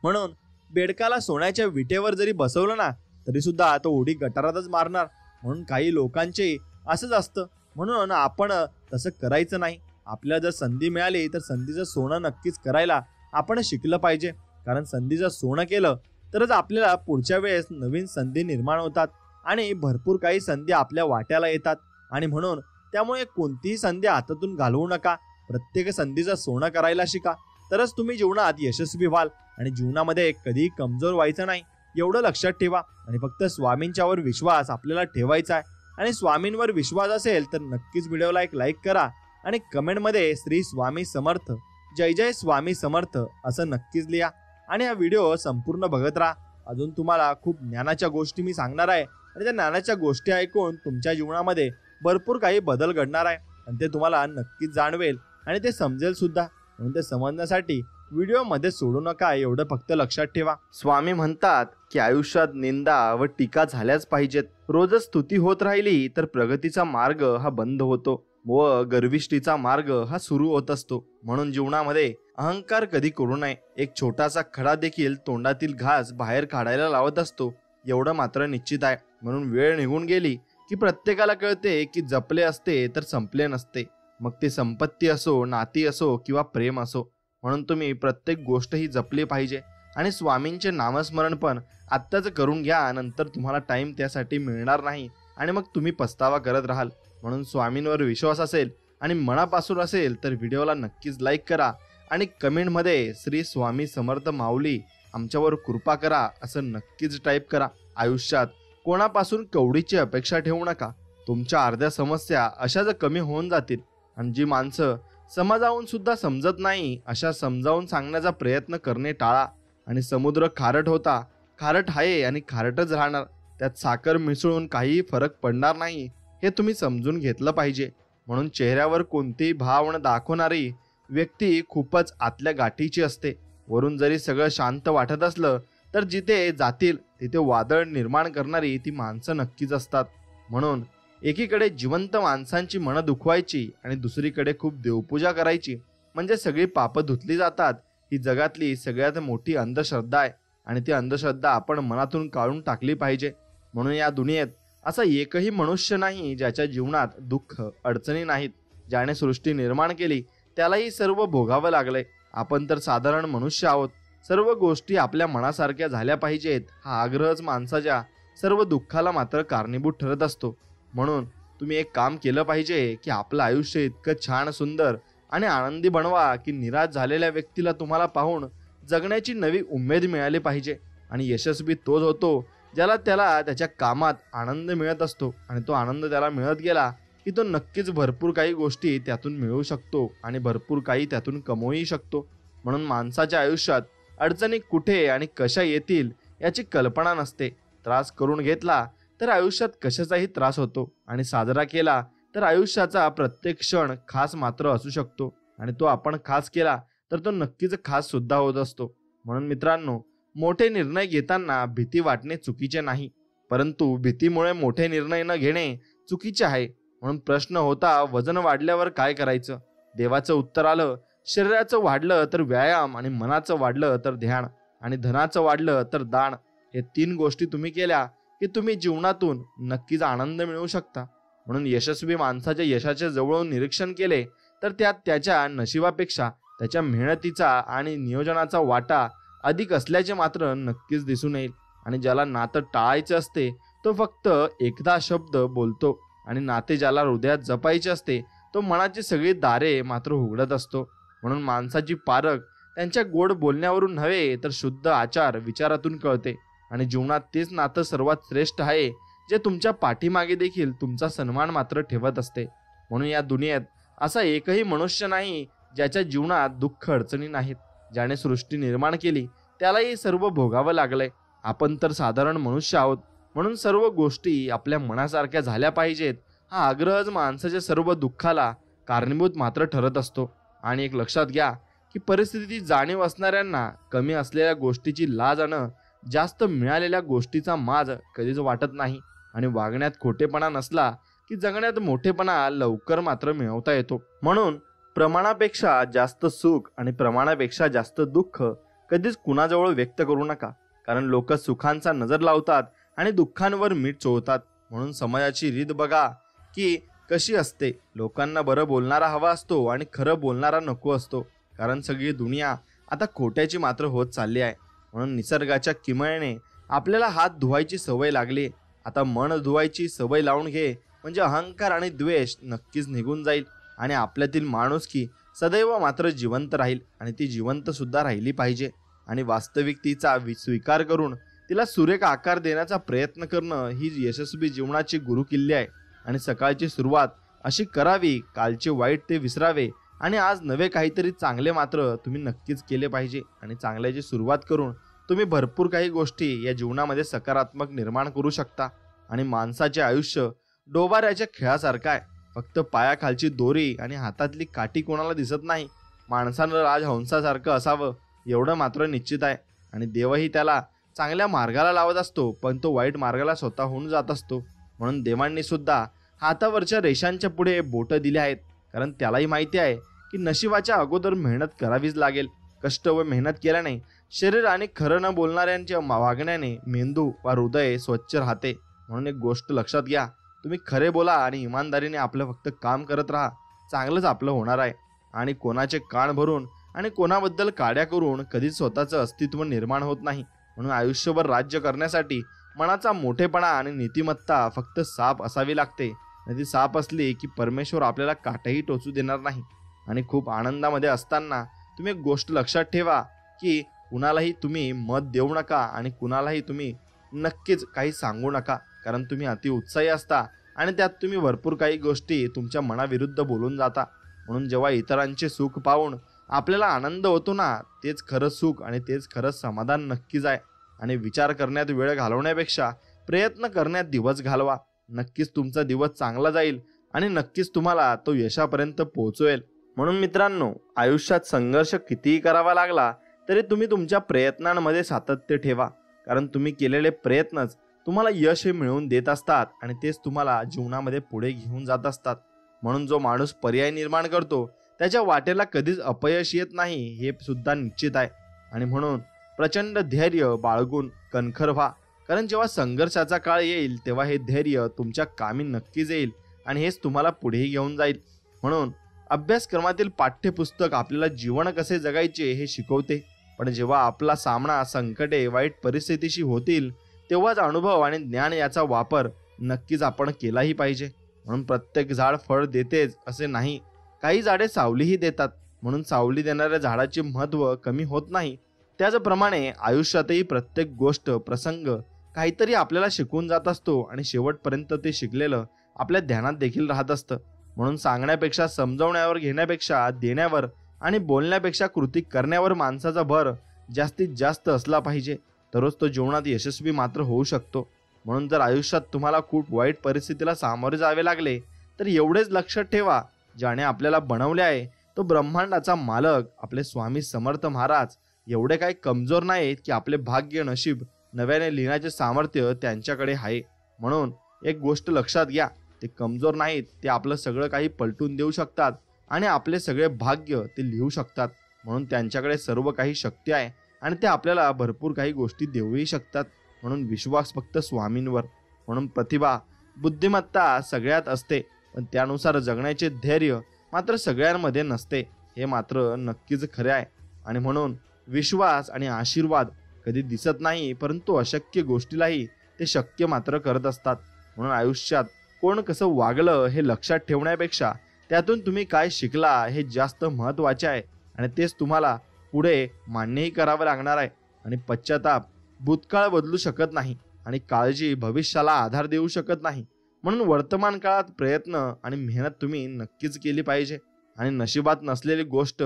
म्हणून बेडकाला सोन्याच्या विटेवर जरी बसवलं ना, तरी सुद्धा तो उडी गटारातच मारणार. म्हणून काही लोकांचे असंच असतं. म्हणून आपण तसं करायचं नाही. आपल्याला जर संधी मिळाली तर संधीचं सोनं नक्कीच करायला आपण शिकलं पाहिजे. कारण संधीचं सोनं केलं तरच आपल्याला पुढच्या वेळेस नवीन संधी निर्माण होतात आणि भरपूर काही संधी आपल्या वाट्याला येतात. आणि म्हणून त्यामुळे कोणतीही संधी हातातून घालवू नका. प्रत्येक संधीचं सोनं करायला शिका, तरच तुम्ही जीवनात यशस्वी व्हाल. आणि जीवनामध्ये कधीही कमजोर व्हायचं नाही, एवढं लक्षात ठेवा. आणि फक्त स्वामींच्यावर विश्वास आपल्याला ठेवायचा आहे. आणि स्वामींवर विश्वास असेल तर नक्कीच व्हिडिओला एक लाईक करा आणि कमेंटमध्ये श्री स्वामी समर्थ, जय जय स्वामी समर्थ असं नक्कीच लिहा. आणि हा व्हिडिओ संपूर्ण बघत राहा. अजून तुम्हाला खूप ज्ञानाच्या गोष्टी मी सांगणार आहे आणि त्या ज्ञानाच्या गोष्टी ऐकून तुमच्या जीवनामध्ये भरपूर काही बदल घडणार आहे आणि ते तुम्हाला नक्कीच जाणवेल आणि ते समजेल सुद्धा. म्हणून ते समजण्यासाठी व्हिडिओ मध्ये सोडू नका, एवढं फक्त लक्षात ठेवा. स्वामी म्हणतात की आयुष्यात निंदा व टीका झाल्याच पाहिजेत. रोजच स्तुती होत राहिली तर प्रगतीचा मार्ग हा बंद होतो व गर्विष्ठीचा मार्ग हा सुरू होत असतो. म्हणून जीवनामध्ये अहंकार कधी करू नये. एक छोटासा खडा देखील तोंडातील घास बाहेर काढायला लावत असतो, एवढं मात्र निश्चित आहे. म्हणून वेळ निघून गेली की प्रत्येकाला कळते की जपले असते तर संपले नसते. मग ते संपत्ती असो, नाती असो किंवा प्रेम असो. म्हणून तुम्ही प्रत्येक गोष्ट ही जपली पाहिजे. आणि स्वामींचे नामस्मरण पण आत्ताच करून घ्या, नंतर तुम्हाला टाइम त्यासाठी मिळणार नाही आणि मग तुम्ही पस्तावा करत राहाल. म्हणून स्वामींवर विश्वास असेल आणि मनापासून असेल तर व्हिडिओला नक्कीच लाईक करा आणि कमेंटमध्ये श्री स्वामी समर्थ माऊली आमच्यावर कृपा करा असं नक्कीच टाईप करा. आयुष्यात कोणापासून कवडीची अपेक्षा ठेवू नका. तुमच्या अर्ध्या समस्या अशाच कमी होऊन जातील. आणि जी माणसं समजावून सुद्धा समजत नाही अशा समजावून सांगण्याचा प्रयत्न करणे टाळा. आणि समुद्र खारट होता, खारट आहे आणि खारटच राहणार. त्यात साखर मिसळून काही फरक पडणार नाही, हे तुम्ही समजून घेतलं पाहिजे. म्हणून चेहऱ्यावर कोणतीही भावना दाखवणारी व्यक्ती खूपच आतल्या गाठीची असते. वरून जरी सगळं शांत वाटत असलं तर जिथे जातील तिथे वादळ निर्माण करणारी ती माणसं नक्कीच असतात. म्हणून एकीकडे जिवंत माणसांची मनं दुखवायची आणि दुसरीकडे खूप देवपूजा करायची म्हणजे सगळी पापं धुतली जातात. ही जगातली सगळ्यात मोठी अंधश्रद्धा आहे आणि ती अंधश्रद्धा आपण मनातून काढून टाकली पाहिजे. म्हणून या दुनियेत असा एकही मनुष्य नाही ज्याच्या जीवनात दुःख अडचणी नाहीत. ज्याने सृष्टी निर्माण केली त्यालाही सर्व भोगावं लागलंय. आपण तर साधारण मनुष्य आहोत. सर्व गोष्टी आपल्या मनासारख्या झाल्या पाहिजेत हा आग्रहच माणसाच्या सर्व दुःखाला मात्र कारणीभूत ठरत असतो. म्हणून तुम्ही एक काम केलं पाहिजे की आपलं आयुष्य इतकं छान, सुंदर आणि आनंदी बनवा की निराश झालेल्या व्यक्तीला तुम्हाला पाहून जगण्याची नवी उमेद मिळाली पाहिजे. आणि यशस्वी तोच होतो ज्याला त्याच्या कामात आनंद मिळत असतो, आणि तो आनंद त्याला मिळत गेला की तो नक्कीच भरपूर काही गोष्टी त्यातून मिळवू शकतो आणि भरपूर काही त्यातून कमवूही शकतो. म्हणून माणसाच्या आयुष्यात अडचणी कुठे आणि कशा येतील याची कल्पना नसते. त्रास करून घेतला तर आयुष्यात कशाचाही त्रास होतो, आणि साजरा केला तर आयुष्याचा प्रत्येक क्षण खास मात्र असू शकतो, आणि तो आपण खास केला तर तो नक्कीच खास सुद्धा होत असतो. म्हणून मित्रांनो, मोठे निर्णय घेताना भीती वाटणे चुकीचे नाही, परंतु भीतीमुळे मोठे निर्णय न घेणे चुकीचे आहे. म्हणून प्रश्न होता, वजन वाढल्यावर काय करायचं? देवाचं उत्तर आलं, शरीराचं वाढलं तर व्यायाम, आणि मनाचं वाढलं तर ध्यान, आणि धनाचं वाढलं तर दान. हे 3 गोष्टी तुम्ही केल्या की तुम्ही जीवनातून नक्कीच आनंद मिळवू शकता. म्हणून यशस्वी माणसाच्या यशाचे जवळून निरीक्षण केले तर त्यात त्याच्या नशिबापेक्षा त्याच्या मेहनतीचा आणि नियोजनाचा वाटा अधिक असल्याचे मात्र नक्कीच दिसून येईल. आणि ज्याला नातं टाळायचे असते तो फक्त एकदा शब्द बोलतो, आणि नाते ज्याला हृदयात जपायचे असते तो मनाची सगळी दारे मात्र उघडत असतो. म्हणून माणसाची पारख त्यांच्या गोड बोलण्यावरून नव्हे तर शुद्ध आचार विचारातून कळते. आणि जीवनात तेच नातं सर्वात श्रेष्ठ आहे जे तुमच्या पाठीमागे देखील तुमचा सन्मान मात्र ठेवत असते. म्हणून या दुनियेत असा एकही मनुष्य नाही ज्याच्या जीवनात दुःख अडचणी नाहीत. ज्याने सृष्टी निर्माण केली त्यालाही सर्व भोगावं लागलंय. आपण तर साधारण मनुष्य आहोत. म्हणून सर्व गोष्टी आपल्या मनासारख्या झाल्या पाहिजेत हा आग्रहच माणसाच्या सर्व दुःखाला कारणीभूत मात्र ठरत असतो. आणि एक लक्षात घ्या की परिस्थितीची जाणीव असणाऱ्यांना कमी असलेल्या गोष्टीची लाज आणि जास्त मिळालेल्या गोष्टीचा माज कधीच वाटत नाही. आणि वागण्यात खोटेपणा नसला की जगण्यात मोठेपणा लवकर मात्र मिळवता येतो. म्हणून प्रमाणापेक्षा जास्त सुख आणि प्रमाणापेक्षा जास्त दुःख कधीच कुणाजवळ व्यक्त करू नका, कारण लोक सुखांचा नजर लावतात आणि दुःखांवर मीठ चोळतात. म्हणून समाजाची रीत बघा की कशी असते. लोकांना बरं बोलणारा हवा असतो आणि खरं बोलणारा नको असतो, कारण सगळी दुनिया आता खोट्याची मात्र होत चालली आहे. म्हणून निसर्गाच्या किमयाने आपल्याला हात धुवायची सवय लागली. आता मन धुवायची सवय लावून घे, म्हणजे अहंकार आणि द्वेष नक्कीच निघून जाईल, आणि आपल्यातील माणुसकी सदैव मात्र जिवंत राहील, आणि ती जिवंत सुद्धा राहिली पाहिजे. आणि वास्तविकतेचा स्वीकार करून तिला सुरेख आकार देण्याचा प्रयत्न करणं ही यशस्वी जीवनाची गुरुकिल्ली आहे. आणि सकाळची सुरुवात अशी करावी, कालचे वाईट ते विसरावे, आणि आज नवे काहीतरी चांगले मात्र तुम्ही नक्कीच केले पाहिजे. आणि चांगल्याची सुरुवात करून तुम्ही भरपूर काही गोष्टी या जीवनामध्ये सकारात्मक निर्माण करू शकता. आणि माणसाचे आयुष्य डोबाऱ्याच्या खेळासारखं आहे. फक्त पायाखालची दोरी आणि हातातली काठी कोणाला दिसत नाही. माणसानं राजहंसासारखं असावं एवढं मात्र निश्चित आहे. आणि देवही त्याला चांगल्या मार्गाला लावत असतो, पण तो वाईट मार्गाला स्वतःहून जात असतो. म्हणून देवांनी सुद्धा हातावरच्या रेषांच्या पुढे बोटं दिली आहेत, कारण त्यालाही माहिती आहे की नशिबाच्या अगोदर मेहनत करावीच लागेल. कष्ट व मेहनत केल्याने शरीर आणि खरं न बोलणाऱ्यांच्या वागण्याने मेंदू वा हृदय स्वच्छ राहते. म्हणून एक गोष्ट लक्षात घ्या, तुम्ही खरे बोला आणि इमानदारीने आपलं फक्त काम करत राहा, चांगलंच आपलं होणार आहे. आणि कोणाचे कान भरून आणि कोणाबद्दल काड्या करून कधीच स्वतःचं अस्तित्व निर्माण होत नाही. म्हणून आयुष्यभर राज्य करण्यासाठी मनाचा मोठेपणा आणि नीतिमत्ता फक्त साप असावी लागते. आणि ती साप असली की परमेश्वर आपल्याला काटही टोचू देणार नाही. आणि खूप आनंदामध्ये असताना तुम्ही एक गोष्ट लक्षात ठेवा की कुणालाही तुम्ही मत देऊ नका आणि कुणालाही तुम्ही नक्कीच काही सांगू नका, कारण तुम्ही अति उत्साही असता आणि त्यात तुम्ही भरपूर काही गोष्टी तुमच्या मनाविरुद्ध बोलून जाता. म्हणून जेव्हा इतरांचे सुख पाहून आपल्याला आनंद होतो ना, तेच खरं सुख आणि तेच खरं समाधान नक्कीच आहे. आणि विचार करण्यात वेळ घालवण्यापेक्षा प्रयत्न करण्यात दिवस घालवा. नक्कीच तुमचा दिवस चांगला जाईल आणि नक्कीच तुम्हाला तो यशापर्यंत पोहोचवेल. म्हणून मित्रांनो, आयुष्यात संघर्ष कितीही करावा लागला तरी तुम्ही तुमच्या प्रयत्नांमध्ये सातत्य ठेवा, कारण तुम्ही केलेले प्रयत्नच तुम्हाला यश हे मिळवून देत असतात आणि तेच तुम्हाला जीवनामध्ये पुढे घेऊन जात असतात. म्हणून जो माणूस पर्याय निर्माण करतो त्याच्या वाटेला कधीच अपयश येत नाही हे सुद्धा निश्चित आहे. आणि म्हणून प्रचंड धैर्य बाळगून कणखर व्हा, कारण जेव्हा संघर्षाचा काळ येईल तेव्हा हे धैर्य तुमच्या कामी नक्कीच येईल आणि हेच तुम्हाला पुढेही घेऊन जाईल. म्हणून अभ्यासक्रमातील पाठ्यपुस्तक आपल्याला जीवन कसे जगायचे हे शिकवते, पण जेव्हा आपला सामना संकटे, वाईट परिस्थितीशी होतील तेव्हाच अनुभव आणि ज्ञान याचा वापर नक्कीच आपण केलाही पाहिजे. म्हणून प्रत्येक झाड फळ देतेच असे नाही, काही झाडे सावलीही देतात. म्हणून सावली देणाऱ्या झाडाचे महत्त्व कमी होत नाही. त्याचप्रमाणे आयुष्यातही प्रत्येक गोष्ट, प्रसंग काहीतरी आपल्याला शिकवून जात असतो आणि शेवटपर्यंत ते शिकलेलं आपल्या ध्यानात देखील राहत असतं. म्हणून सांगण्यापेक्षा, समजावण्यावर घेण्यापेक्षा देण्यावर आणि बोलण्यापेक्षा कृती करण्यावर माणसाचा भर जास्तीत जास्त असला पाहिजे, तरच तो जीवनात यशस्वी मात्र होऊ शकतो. म्हणून जर आयुष्यात तुम्हाला खूप वाईट परिस्थितीला सामोरे जावे लागले तर एवढेच लक्षात ठेवा, ज्याने आपल्याला बनवले आहे तो ब्रह्मांडाचा मालक आपले स्वामी समर्थ महाराज एवढे काही कमजोर नाहीत की आपले भाग्य, नशीब नव्याने लिहिण्याचे सामर्थ्य त्यांच्याकडे आहे. म्हणून एक गोष्ट लक्षात घ्या, ते कमजोर नाहीत, ते आपलं सगळं काही पलटून देऊ शकतात आणि आपले सगळे भाग्य ते लिहू शकतात. म्हणून त्यांच्याकडे सर्व काही शक्य आहे आणि ते आपल्याला भरपूर काही गोष्टी देऊही शकतात. म्हणून विश्वास फक्त स्वामींवर. म्हणून प्रतिभा, बुद्धिमत्ता सगळ्यात असते, पण त्यानुसार जगण्याचे धैर्य मात्र सगळ्यांमध्ये नसते, हे मात्र नक्कीच खरे आहे. आणि म्हणून विश्वास आणि आशीर्वाद कधी दिसत नाही, परंतु अशक्य गोष्टीलाही ते शक्य मात्र करत असतात. म्हणून आयुष्यात कोण कसं वागलं हे लक्षात ठेवण्यापेक्षा त्यातून तुम्ही काय शिकला हे जास्त महत्त्वाचे आहे आणि तेच तुम्हाला पुढे मान्यही करावं लागणार आहे. आणि पश्चाताप भूतकाळ बदलू शकत नाही आणि काळजी भविष्याला आधार देऊ शकत नाही. म्हणून वर्तमान काळात प्रयत्न आणि मेहनत तुम्ही नक्कीच केली पाहिजे. आणि नशिबात नसलेली गोष्ट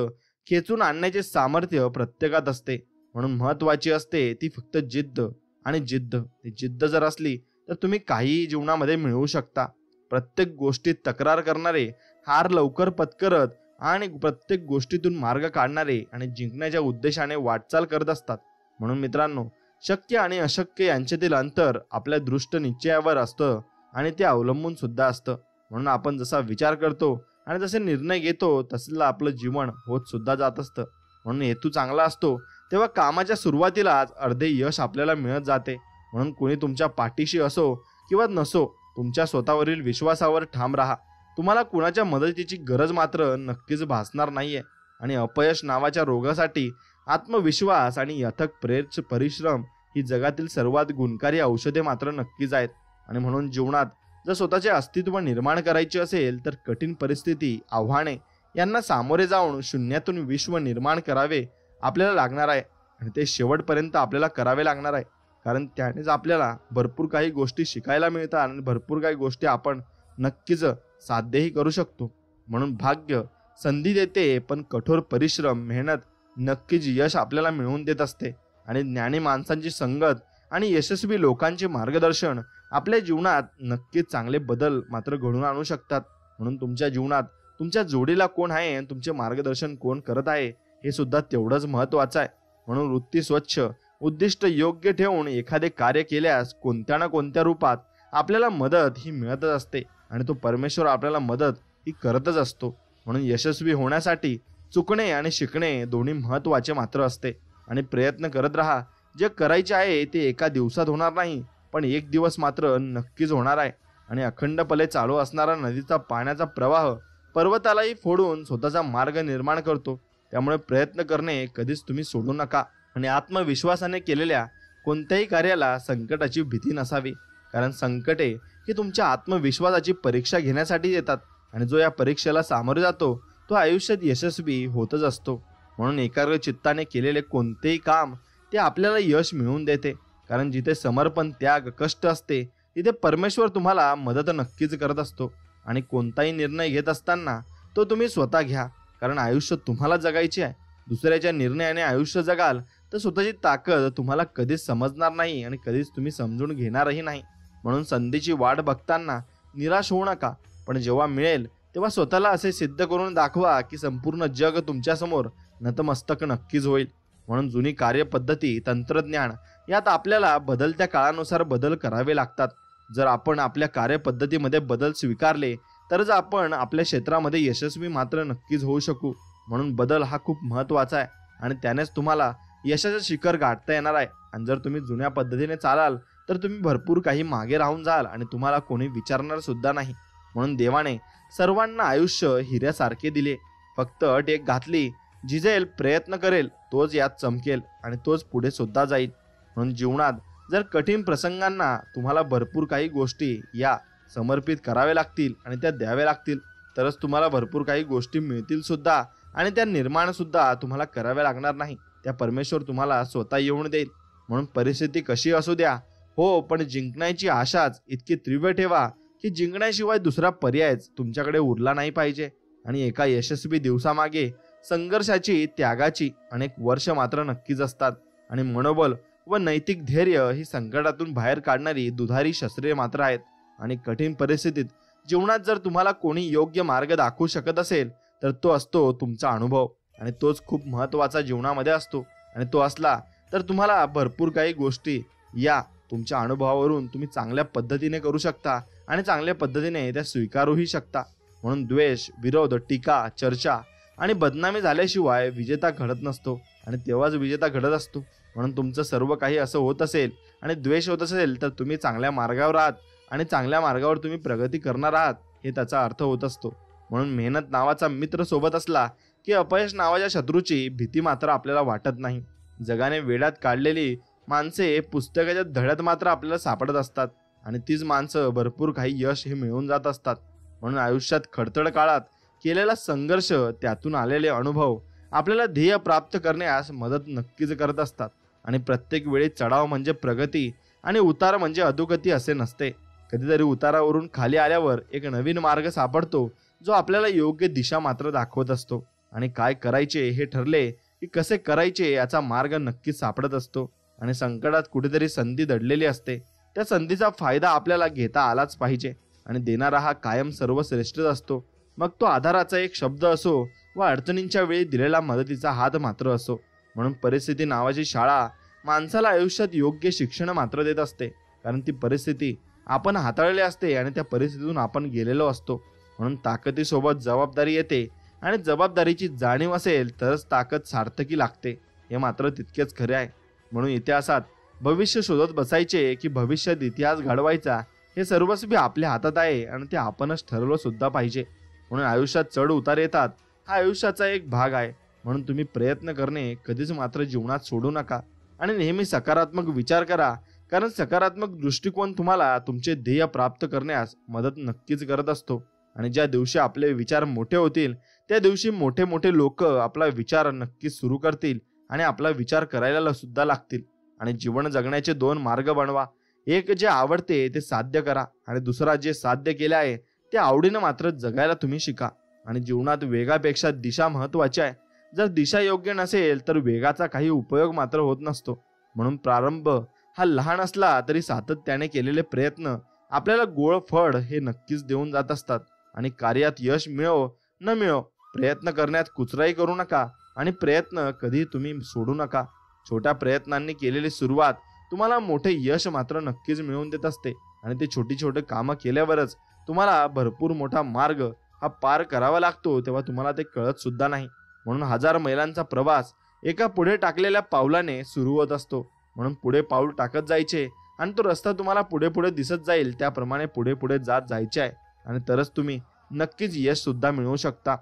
खेचून आणण्याचे सामर्थ्य प्रत्येकात असते. म्हणून महत्त्वाची असते ती फक्त जिद्द आणि जिद्द. ती जिद्द जर असली तर तुम्ही काहीही जीवनामध्ये मिळवू शकता. प्रत्येक गोष्टीत तक्रार करणारे, हार लवकर पत्करत आणि प्रत्येक गोष्टीतून मार्ग काढणारे आणि जिंकण्याच्या उद्देशाने वाटचाल करत असतात. म्हणून मित्रांनो, शक्य आणि अशक्य यांच्यातील अंतर आपल्या दृष्ट निश्चयावर असतं आणि ते अवलंबून सुद्धा असतं. म्हणून आपण जसा विचार करतो आणि जसे निर्णय घेतो तसं आपलं जीवन होत सुद्धा जात असतं. म्हणून हेतू चांगला असतो तेव्हा कामाच्या सुरुवातीलाच अर्धे यश आपल्याला मिळत जाते. म्हणून कोणी तुमच्या पाठीशी असो किंवा नसो, तुमच्या स्वतःवरील विश्वासावर ठाम राहा. तुम्हाला कुणाच्या मदतीची गरज मात्र नक्कीच भासणार नाहीये. आणि अपयश नावाच्या रोगासाठी आत्मविश्वास आणि अथक परिश्रम ही जगातील सर्वात गुणकारी औषधे मात्र नक्कीच आहेत. आणि म्हणून जीवनात जर स्वतःचे अस्तित्व निर्माण करायचे असेल तर कठीण परिस्थिती, आव्हाने यांना सामोरे जाऊन शून्यातून विश्व निर्माण करावे आपल्याला लागणार आहे. आणि ते शेवटपर्यंत आपल्याला करावे लागणार आहे, कारण त्यानेच आपल्याला भरपूर काही गोष्टी शिकायला मिळतात आणि भरपूर काही गोष्टी आपण नक्कीच साध्यही करू शकतो. म्हणून भाग्य संधी देते, पण कठोर परिश्रम, मेहनत नक्कीच यश आपल्याला मिळवून देत असते. आणि ज्ञानी माणसांची संगत आणि यशस्वी लोकांचे मार्गदर्शन आपल्या जीवनात नक्कीच चांगले बदल मात्र घडवून आणू शकतात. म्हणून तुमच्या जीवनात तुमच्या जोडीला कोण आहे आणि तुमचे मार्गदर्शन कोण करत आहे हे सुद्धा तेवढंच महत्त्वाचं आहे. म्हणून वृत्ती स्वच्छ, उद्दिष्ट योग्य ठेवून एखादे कार्य केल्यास कोणत्या ना कोणत्या रूपात आपल्याला मदत ही मिळतच असते आणि तो परमेश्वर आपल्याला मदत ही करतच असतो. म्हणून यशस्वी होण्यासाठी चुकणे आणि शिकणे दोन्ही महत्त्वाचे मात्र असते. आणि प्रयत्न करत राहा. जे करायचे आहे ते एका दिवसात होणार नाही, पण एक दिवस मात्र नक्कीच होणार आहे. आणि अखंडपणे चालू असणारा नदीचा पाण्याचा प्रवाह पर्वतालाही फोडून स्वतःचा मार्ग निर्माण करतो. त्यामुळे प्रयत्न करणे कधीच तुम्ही सोडू नका. आणि आत्मविश्वासाने केलेल्या कोणत्याही कार्याला संकटाची भीती नसावी, कारण संकटे ही तुमच्या आत्मविश्वासाची परीक्षा घेण्यासाठी येतात. आणि जो या परीक्षेला सामोरे जातो तो आयुष्यात यशस्वी होतच असतो. म्हणून एकाग्र चित्ताने केलेले कोणतेही काम ते आपल्याला यश मिळवून देते, कारण जिथे समर्पण, त्याग, कष्ट असते तिथे परमेश्वर तुम्हाला मदत नक्कीच करत असतो. आणि कोणताही निर्णय घेत असताना तो तुम्ही स्वतः घ्या, कारण आयुष्य तुम्हाला जगायचे आहे. दुसऱ्याच्या निर्णयाने आयुष्य जगाल तर स्वतःची ताकद तुम्हाला कधीच समजणार नाही आणि कधीच तुम्ही समजून घेणारही नाही. म्हणून संधीची वाट बघताना निराश होऊ नका, पण जेव्हा मिळेल तेव्हा स्वतःला असे सिद्ध करून दाखवा की संपूर्ण जग तुमच्यासमोर नतमस्तक नक्कीच होईल. म्हणून जुनी कार्यपद्धती, तंत्रज्ञान यात आपल्याला बदलत्या काळानुसार बदल करावे लागतात. जर आपण आपल्या कार्यपद्धतीमध्ये बदल स्वीकारले तरच आपण आपल्या क्षेत्रामध्ये यशस्वी मात्र नक्कीच होऊ शकू. म्हणून बदल हा खूप महत्त्वाचा आहे आणि त्यानेच तुम्हाला यशाचं शिखर गाठता येणार आहे. आणि जर तुम्ही जुन्या पद्धतीने चालाल तर तुम्ही भरपूर काही मागे राहून जाल आणि तुम्हाला कोणी विचारणार सुद्धा नाही. म्हणून देवाने सर्वांना आयुष्य हिऱ्यासारखे दिले. फक्त अट एक घातली, जिजेल प्रयत्न करेल तोच यात चमकेल आणि तोच पुढे सुद्धा जाईल. म्हणून जीवनात जर कठीण प्रसंगांना तुम्हाला भरपूर काही गोष्टी या समर्पित कराव्या लागतील आणि त्या द्याव्या लागतील, तरच तुम्हाला भरपूर काही गोष्टी मिळतील सुद्धा आणि त्या निर्माण सुद्धा तुम्हाला कराव्या लागणार नाही. त्या परमेश्वर तुम्हाला स्वतः येऊन देईल. म्हणून परिस्थिती कशी असू द्या, हो, पण जिंकण्याची आशाच इतकी तीव्र ठेवा की जिंकण्याशिवाय दुसरा पर्यायच तुमच्याकडे उरला नाही पाहिजे. आणि एका यशस्वी दिवसामागे संघर्षाची, त्यागाची अनेक वर्ष मात्र नक्कीच असतात. आणि मनोबल व नैतिक धैर्य ही संकटातून बाहेर काढणारी दुधारी शस्त्रे मात्र आहेत. आणि कठीण परिस्थितीत जीवनात जर तुम्हाला कोणी योग्य मार्ग दाखवू शकत असेल तर तो असतो तुमचा अनुभव. आणि तोच खूप महत्त्वाचा जीवनामध्ये असतो. आणि तो असला तर तुम्हाला भरपूर काही गोष्टी या तुमच्या अनुभवावरून तुम्ही चांगल्या पद्धतीने करू शकता आणि चांगल्या पद्धतीने त्या स्वीकारूही शकता. म्हणून द्वेष, विरोध, टीका, चर्चा आणि बदनामी झाल्याशिवाय विजेता घडत नसतो आणि तेव्हाच विजेता घडत असतो. म्हणून तुमचं सर्व काही असं होत असेल आणि द्वेष होत असेल तर तुम्ही चांगल्या मार्गावर आहात आणि चांगल्या मार्गावर तुम्ही प्रगती करणार आहात हे त्याचा अर्थ होत असतो. म्हणून मेहनत नावाचा मित्र सोबत असला की अपयश नावाच्या शत्रूची भीती मात्र आपल्याला वाटत नाही. जगाने वेड्यात काढलेली माणसे पुस्तकाच्या धड्यात मात्र आपल्याला सापडत असतात आणि तीच माणसं भरपूर काही यश हे मिळवून जात असतात. म्हणून आयुष्यात खडतड काळात केलेला संघर्ष, त्यातून आलेले अनुभव आपल्याला ध्येय प्राप्त करण्यास मदत नक्कीच करत असतात. आणि प्रत्येक वेळी चढाव म्हणजे प्रगती आणि उतार म्हणजे अधोगती असे नसते. कधीतरी उतारावरून खाली आल्यावर एक नवीन मार्ग सापडतो जो आपल्याला योग्य दिशा मात्र दाखवत असतो. आणि काय करायचे हे ठरले की कसे करायचे याचा मार्ग नक्कीच सापडत असतो. आणि संकटात कुठेतरी संधी दडलेली असते, त्या संधीचा फायदा आपल्याला घेता आलाच पाहिजे. आणि देणारा हा कायम सर्वश्रेष्ठच असतो. मग तो आधाराचा एक शब्द असो व अडचणींच्या वेळी दिलेला मदतीचा हात मात्र असो. म्हणून परिस्थिती नावाची शाळा माणसाला आयुष्यात योग्य शिक्षण मात्र देत असते. कारण ती परिस्थिती आपण हाताळली असते आणि त्या परिस्थितीतून आपण गेलेलो असतो. म्हणून ताकदीसोबत जबाबदारी येते आणि जबाबदारीची जाणीव असेल तरच ताकद सार्थकी लागते, हे मात्र तितकेच खरे आहे. म्हणून इतिहासात भविष्य शोधत बसायचे की भविष्यात इतिहास घडवायचा हे सर्वस्वी आपल्या हातात आहे आणि ते आपणच ठरवलं सुद्धा पाहिजे. म्हणून आयुष्यात चढ उतार येतात, हा आयुष्याचा एक भाग आहे. म्हणून तुम्ही प्रयत्न करणे कधीच मात्र जीवनात सोडू नका आणि नेहमी सकारात्मक विचार करा. कारण सकारात्मक दृष्टिकोन तुम्हाला तुमचे ध्येय प्राप्त करण्यास मदत नक्कीच करत असतो. आणि ज्या दिवशी आपले विचार मोठे होतील त्या दिवशी मोठे मोठे लोक आपला विचार नक्कीच सुरू करतील आणि आपला विचार करायला सुद्धा लागतील. आणि जीवन जगण्याचे दोन मार्ग बनवा. एक जे आवडते ते साध्य करा आणि दुसरा जे साध्य केले आहे ते आवडीनं मात्र जगायला तुम्ही शिका. आणि जीवनात वेगापेक्षा दिशा महत्वाची आहे. जर दिशा योग्य नसेल तर वेगाचा काही उपयोग मात्र होत नसतो. म्हणून प्रारंभ हा लहान असला तरी सातत्याने केलेले प्रयत्न आपल्याला गोड फळ हे नक्कीच देऊन जात असतात. आणि कार्यात यश मिळो न मिळो प्रयत्न करण्यात कुचराई करू नका आणि प्रयत्न कधी तुम्ही सोडू नका. छोट्या प्रयत्नांनी केलेली सुरुवात तुम्हाला मोठे यश मात्र नक्कीच मिळवून देत असते. आणि ते छोटी छोटी कामं केल्यावरच तुम्हाला भरपूर मोठा मार्ग हा पार करावा लागतो, तेव्हा तुम्हाला ते कळत सुद्धा नाही. म्हणून 1000 मैलांचा प्रवास एका पुढे टाकलेल्या पावलाने सुरू होत असतो. म्हणून पुढे पाऊल टाकत जायचे आणि तो रस्ता तुम्हाला पुढे पुढे दिसत जाईल त्याप्रमाणे पुढे पुढे जात जायचे आहे. आणि तरच तुम्ही नक्कीच यश सुद्धा मिळवू शकता.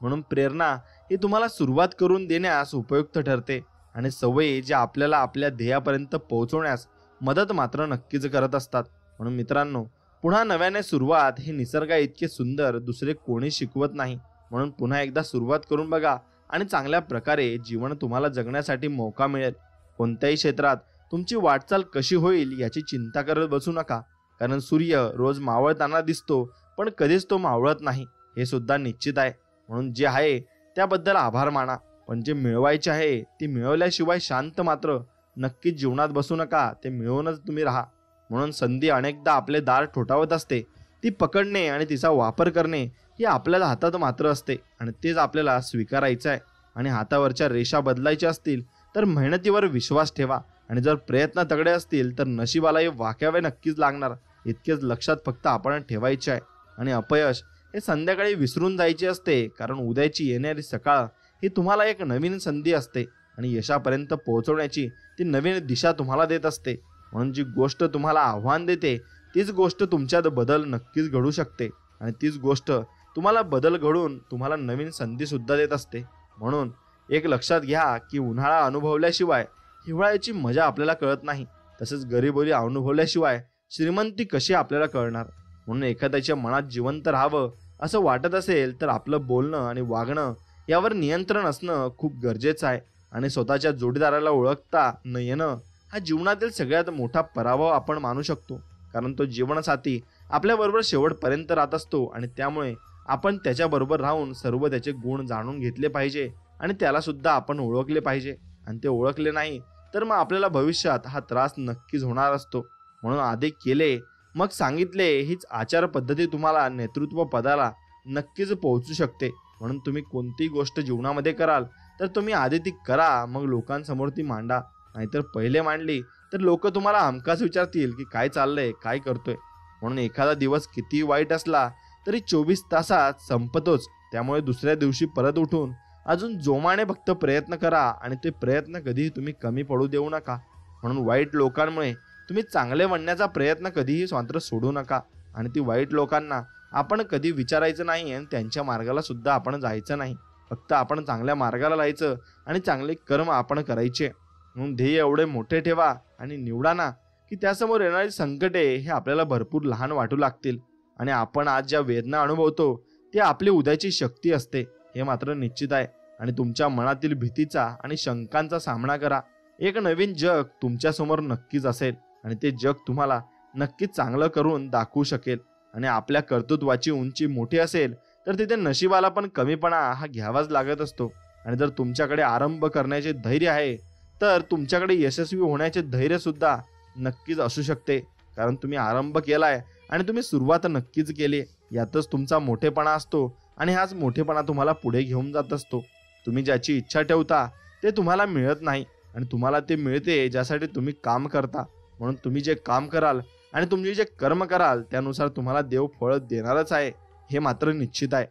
म्हणून प्रेरणा ही तुम्हाला सुरुवात करून देण्यास उपयुक्त ठरते आणि सवयी ज्या आपल्याला आपल्या ध्येयापर्यंत पोहोचवण्यास मदत मात्र नक्कीच करत असतात. म्हणून मित्रांनो, पुन्हा नव्याने सुरुवात ही निसर्गा इतके सुंदर दुसरे कोणी शिकवत नाही. म्हणून पुन्हा एकदा सुरुवात करून बघा आणि चांगल्या प्रकारे जीवन तुम्हाला जगण्यासाठी मौका मिळेल. कोणत्याही क्षेत्रात तुमची वाटचाल कशी होईल याची चिंता करत बसू नका. कारण सूर्य रोज मावळताना दिसतो पण कधीच तो मावळत नाही, हे सुद्धा निश्चित आहे. म्हणून जे आहे त्याबद्दल आभार माना, पण जे मिळवायचे आहे ते मिळवल्याशिवाय शांत मात्र नक्कीच जीवनात बसू नका. ते मिळवूनच तुम्ही राहा. म्हणून संधी अनेकदा आपले दार ठोठावत असते, ती पकडणे आणि तिचा वापर करणे हे आपल्याला हातात मात्र असते आणि तेच आपल्याला स्वीकारायचं आहे. आणि हातावरच्या रेषा बदलायच्या असतील तर मेहनतीवर विश्वास ठेवा आणि जर प्रयत्न तगडे असतील तर नशिबालाही वाक्यावे नक्कीच लागणार, इतकेच लक्षात फक्त आपण ठेवायचे आहे. आणि अपयश हे संध्याकाळी विसरून जायचे असते, कारण उद्याची येणारी सकाळ ही तुम्हाला एक नवीन संधी असते आणि यशापर्यंत पोहोचवण्याची ती नवीन दिशा तुम्हाला देत असते. म्हणून जी गोष्ट तुम्हाला आव्हान देते तीच गोष्ट तुमच्यात बदल नक्कीच घडू शकते. आणि तीच गोष्ट तुम्हाला बदल घडवून तुम्हाला नवीन संधी सुद्धा देत असते. म्हणून एक लक्षात घ्या की उन्हाळा अनुभवल्याशिवाय हिवाळ्याची मजा आपल्याला कळत नाही. तसंच गरिबी अनुभवल्याशिवाय श्रीमंती कशी आपल्याला कळणार. म्हणून एखाद्याच्या मनात जिवंत राहावं असं वाटत असेल तर आपलं बोलणं आणि वागणं यावर नियंत्रण असणं खूप गरजेचं आहे. आणि स्वतःच्या जोडीदाराला ओळखता न येणं हा जीवनातील सगळ्यात मोठा पराभव आपण मानू शकतो. कारण तो जीवनसाथी आपल्याबरोबर शेवटपर्यंत राहत असतो आणि त्यामुळे आपण त्याच्याबरोबर राहून सर्व त्याचे गुण जाणून घेतले पाहिजे आणि त्याला सुद्धा आपण ओळखले पाहिजे. आणि ते ओळखले नाही तर मग आपल्याला भविष्यात हा त्रास नक्कीच होणार असतो. म्हणून आधी केले मग सांगितले हीच आचार पद्धती तुम्हाला नेतृत्व पदाला नक्कीच पोहोचू शकते. म्हणून तुम्ही कोणतीही गोष्ट जीवनामध्ये कराल तर तुम्ही आधी ती करा, मग लोकांसमोर ती मांडा. नाहीतर पहिले मांडली तर लोक तुम्हाला हमखास विचारतील की काय चाललंय, काय करतोय. म्हणून एखादा दिवस किती वाईट असला तरी 24 तासात संपतोच. त्यामुळे दुसऱ्या दिवशी परत उठून अजून जोमाने फक्त प्रयत्न करा आणि ते प्रयत्न कधीही तुम्ही कमी पडू देऊ नका. म्हणून वाईट लोकांमुळे तुम्ही चांगले बनण्याचा प्रयत्न कधीही मात्र सोडू नका. आणि ती वाईट लोकांना आपण कधी विचारायचं नाही आणि त्यांच्या मार्गाला सुद्धा आपण जायचं नाही. फक्त आपण चांगल्या मार्गाला जायचं आणि चांगले कर्म आपण करायचे. म्हणून ध्येय एवढे मोठे ठेवा आणि निवडा ना की त्यासमोर येणारी संकटे हे आपल्याला भरपूर लहान वाटू लागतील. आणि आपण आज ज्या वेदना अनुभवतो ती आपली उद्याची शक्ती असते हे मात्र निश्चित आहे. आणि तुमच्या मनातील भीतीचा आणि शंकांचा सामना करा. एक नवीन जग तुमच्या समोर नक्कीच असेल आणि ते जग तुम्हाला नक्कीच चांगलं करून दाखवू शकेल. आणि आपल्या कर्तृत्वाची उंची मोठी असेल तर तिथे नशिबाला पण कमीपणा हा घ्यावाच लागत असतो. आणि जर तुमच्याकडे आरंभ करण्याचे धैर्य आहे तर तुमच्याकडे यशस्वी होण्याचे धैर्य सुद्धा नक्कीच असू शकते. कारण तुम्ही आरंभ केलाय आणि तुम्ही सुरुवात नक्कीच केली. यातच तुमचा मोठेपणा असतो आणि हाच मोठेपणा तुम्हाला पुढे घेऊन जात असतो. तुम्ही ज्याची इच्छा ठेवता ते तुम्हाला मिळत नाही आणि तुम्हाला ते मिळते ज्यासाठी तुम्ही काम करता. म्हणून तुम्ही जे काम कराल आणि तुम्ही जे कर्म कराल त्यानुसार तुम्हाला देव फळ देणारच आहे हे मात्र निश्चित आहे.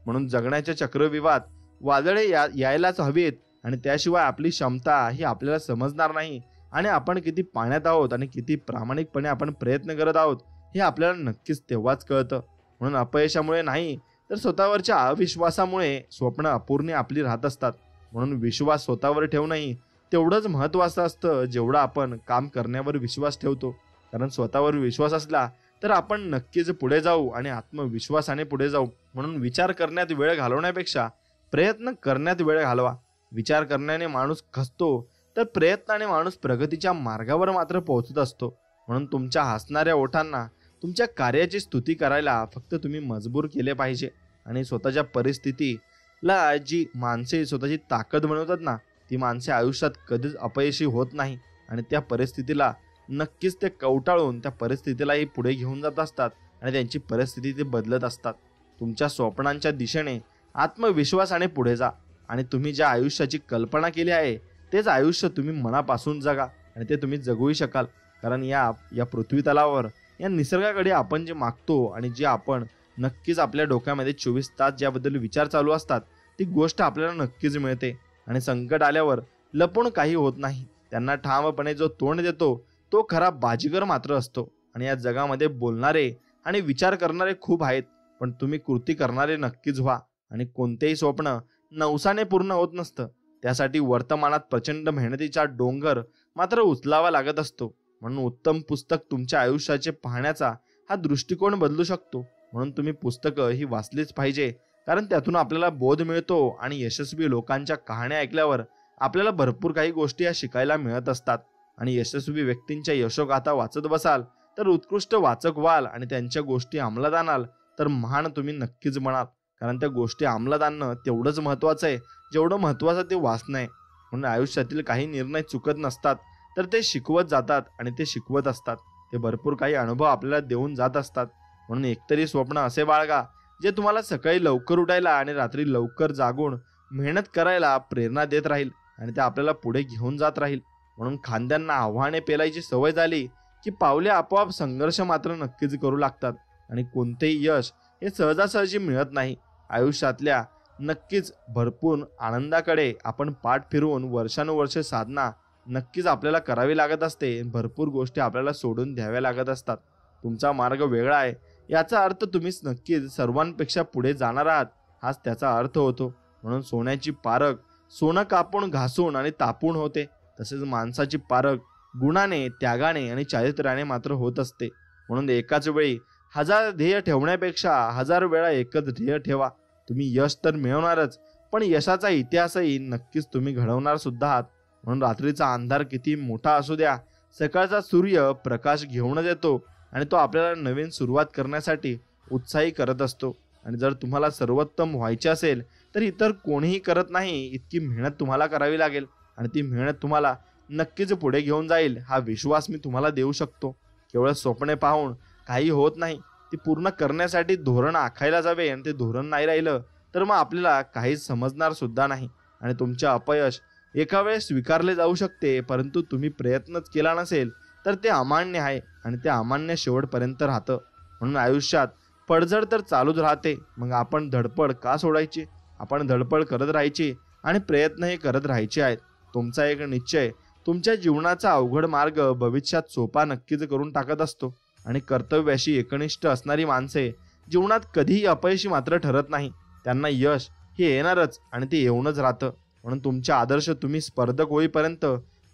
म्हणून जगण्याच्या चक्रव्यूहात वादळे यायलाच हवीत आणि त्याशिवाय आपली क्षमता ही आपल्याला समजणार नाही. आणि आपण किती पाण्यात आहोत आणि किती प्रामाणिकपणे आपण प्रयत्न करत आहोत हे आपल्याला नक्कीच तेव्हाच कळतं. म्हणून अपयशामुळे नाही तर स्वतःवरच्या अविश्वासामुळे स्वप्न अपूर्ण आपली राहत असतात. म्हणून विश्वास स्वतःवर ठेवणंही तेवढंच महत्त्वाचं असतं जेवढं आपण काम करण्यावर विश्वास ठेवतो. कारण स्वतःवर विश्वास असला तर आपण नक्कीच पुढे जाऊ आणि आत्मविश्वासाने पुढे जाऊ. म्हणून विचार करण्यात वेळ घालवण्यापेक्षा प्रयत्न करण्यात वेळ घालवा. विचार करण्याने माणूस खचतो तर प्रयत्नाने माणूस प्रगतीच्या मार्गावर मात्र पोहोचत असतो. म्हणून तुमच्या हसणाऱ्या ओठांना तुमच्या कार्याची स्तुती करायला फक्त तुम्ही मजबूर केले पाहिजे. आणि स्वतःच्या परिस्थितीला जी माणसे स्वतःची ताकद बनवतात ना ती माणसे आयुष्यात कधीच अपयशी होत नाही. आणि त्या परिस्थितीला नक्कीच ते कवटाळून त्या परिस्थितीलाही पुढे घेऊन जात असतात आणि त्यांची परिस्थिती ते बदलत असतात. तुमच्या स्वप्नांच्या दिशेने आत्मविश्वासाने पुढे जा आणि तुम्ही ज्या आयुष्याची कल्पना केली आहे तेच आयुष्य तुम्ही मनापासून जगा आणि ते तुम्ही जगूही शकाल. कारण या पृथ्वी तलावर या निसर्गाकडे आपण जे मागतो आणि जे आपण नक्कीच आपल्या डोक्यामध्ये 24 तास ज्याबद्दल विचार चालू असतात ती गोष्ट आपल्याला नक्कीच मिळते. आणि संकट आल्यावर लपून काही होत नाही. त्यांना ठामपणे जो तोंड देतो तो खरा बाजीगर मात्र असतो. आणि या जगामध्ये बोलणारे आणि विचार करणारे खूप आहेत पण तुम्ही कृती करणारे नक्कीच व्हा. आणि कोणतेही स्वप्न नवसाने पूर्ण होत नसतं. त्यासाठी वर्तमानात प्रचंड मेहनतीचा डोंगर मात्र उचलावा लागत असतो. म्हणून उत्तम पुस्तक तुमच्या आयुष्याचे पाहण्याचा हा दृष्टिकोन बदलू शकतो. म्हणून तुम्ही पुस्तकं ही वाचलीच पाहिजे. कारण त्यातून आपल्याला बोध मिळतो आणि यशस्वी लोकांच्या कहाण्या ऐकल्यावर आपल्याला भरपूर काही गोष्टी या शिकायला मिळत असतात. आणि यशस्वी व्यक्तींच्या यशोगाथा वाचत बसाल तर उत्कृष्ट वाचक व्हाल आणि त्यांच्या गोष्टी अंमलात आणाल तर महान तुम्ही नक्कीच बनाल. कारण त्या गोष्टी अंमलात आणणं तेवढंच महत्त्वाचं आहे जेवढं महत्त्वाचं ते वाचणं आहे. म्हणून आयुष्यातील काही निर्णय चुकत नसतात तर ते शिकवत जातात आणि ते शिकवत असतात. ते भरपूर काही अनुभव आपल्याला देऊन जात असतात. म्हणून एकतरी स्वप्न असे बाळगा जे तुम्हाला सकाळी लवकर उठायला आणि रात्री लवकर जागून मेहनत करायला प्रेरणा देत राहील आणि ते आपल्याला पुढे घेऊन जात राहील. म्हणून खांद्यांना आव्हाने पेलायची सवय झाली की पावले आपोआप संघर्ष मात्र नक्कीच करू लागतात. आणि कोणतेही यश हे सहजासहजी मिळत नाही. आयुष्यातल्या नक्कीच भरपूर आनंदाकडे आपण पाठ फिरवून वर्षानुवर्षे साधना नक्कीच आपल्याला करावी लागत असते. भरपूर गोष्टी आपल्याला सोडून द्याव्या लागत असतात. तुमचा मार्ग वेगळा आहे याचा अर्थ तुम्हीच नक्कीच सर्वांपेक्षा पुढे जाणार आहात, हाच त्याचा अर्थ होतो. म्हणून सोन्याची पारख सोनं कापून घासून आणि तापून होते, तसेच माणसाची पारख गुणाने, त्यागाने आणि चारित्र्याने मात्र होत असते. म्हणून एकाच वेळी 1000 ध्येय ठेवण्यापेक्षा 1000 वेळा एकच ध्येय ठेवा. तुम्ही यश तर मिळवणारच, पण यशाचा इतिहासही नक्कीच तुम्ही घडवणार सुद्धा आहात. म्हणून रात्रीचा अंधार किती मोठा असू द्या, सकाळचा सूर्य प्रकाश घेऊनच येतो आणि तो आपल्याला नवीन सुरुवात करण्यासाठी उत्साही करत असतो. आणि जर तुम्हाला सर्वोत्तम व्हायचे असेल तर इतर कोणीही करत नाही इतकी मेहनत तुम्हाला करावी लागेल, आणि ती मेहनत तुम्हाला नक्कीच पुढे घेऊन जाईल, हा विश्वास मी तुम्हाला देऊ शकतो. केवळ स्वप्ने पाहून काही होत नाही, ती पूर्ण करण्यासाठी धोरण आखायला जावे, आणि ते धोरण नाही राहिलं तर मग आपल्याला काहीच समजणार सुद्धा नाही. आणि तुमचे अपयश एका वेळेस स्वीकारले जाऊ शकते, परंतु तुम्ही प्रयत्नच केला नसेल तर ते अमान्य आहे, आणि ते अमान्य शेवटपर्यंत राहतं. म्हणून आयुष्यात पडझड तर चालूच राहते, मग आपण धडपड का सोडायची? आपण धडपड करत राहायची आणि प्रयत्नही करत राहायचे आहेत. तुमचा एक निश्चय तुमच्या जीवनाचा अवघड मार्ग भविष्यात सोपा नक्कीच करून टाकत असतो. आणि कर्तव्याशी एकनिष्ठ असणारी माणसे जीवनात कधीही अपयशी मात्र ठरत नाही. त्यांना यश हे येणारच, आणि ते येऊनच राहतं. म्हणून तुमच्या आदर्श तुम्ही स्पर्धक होईपर्यंत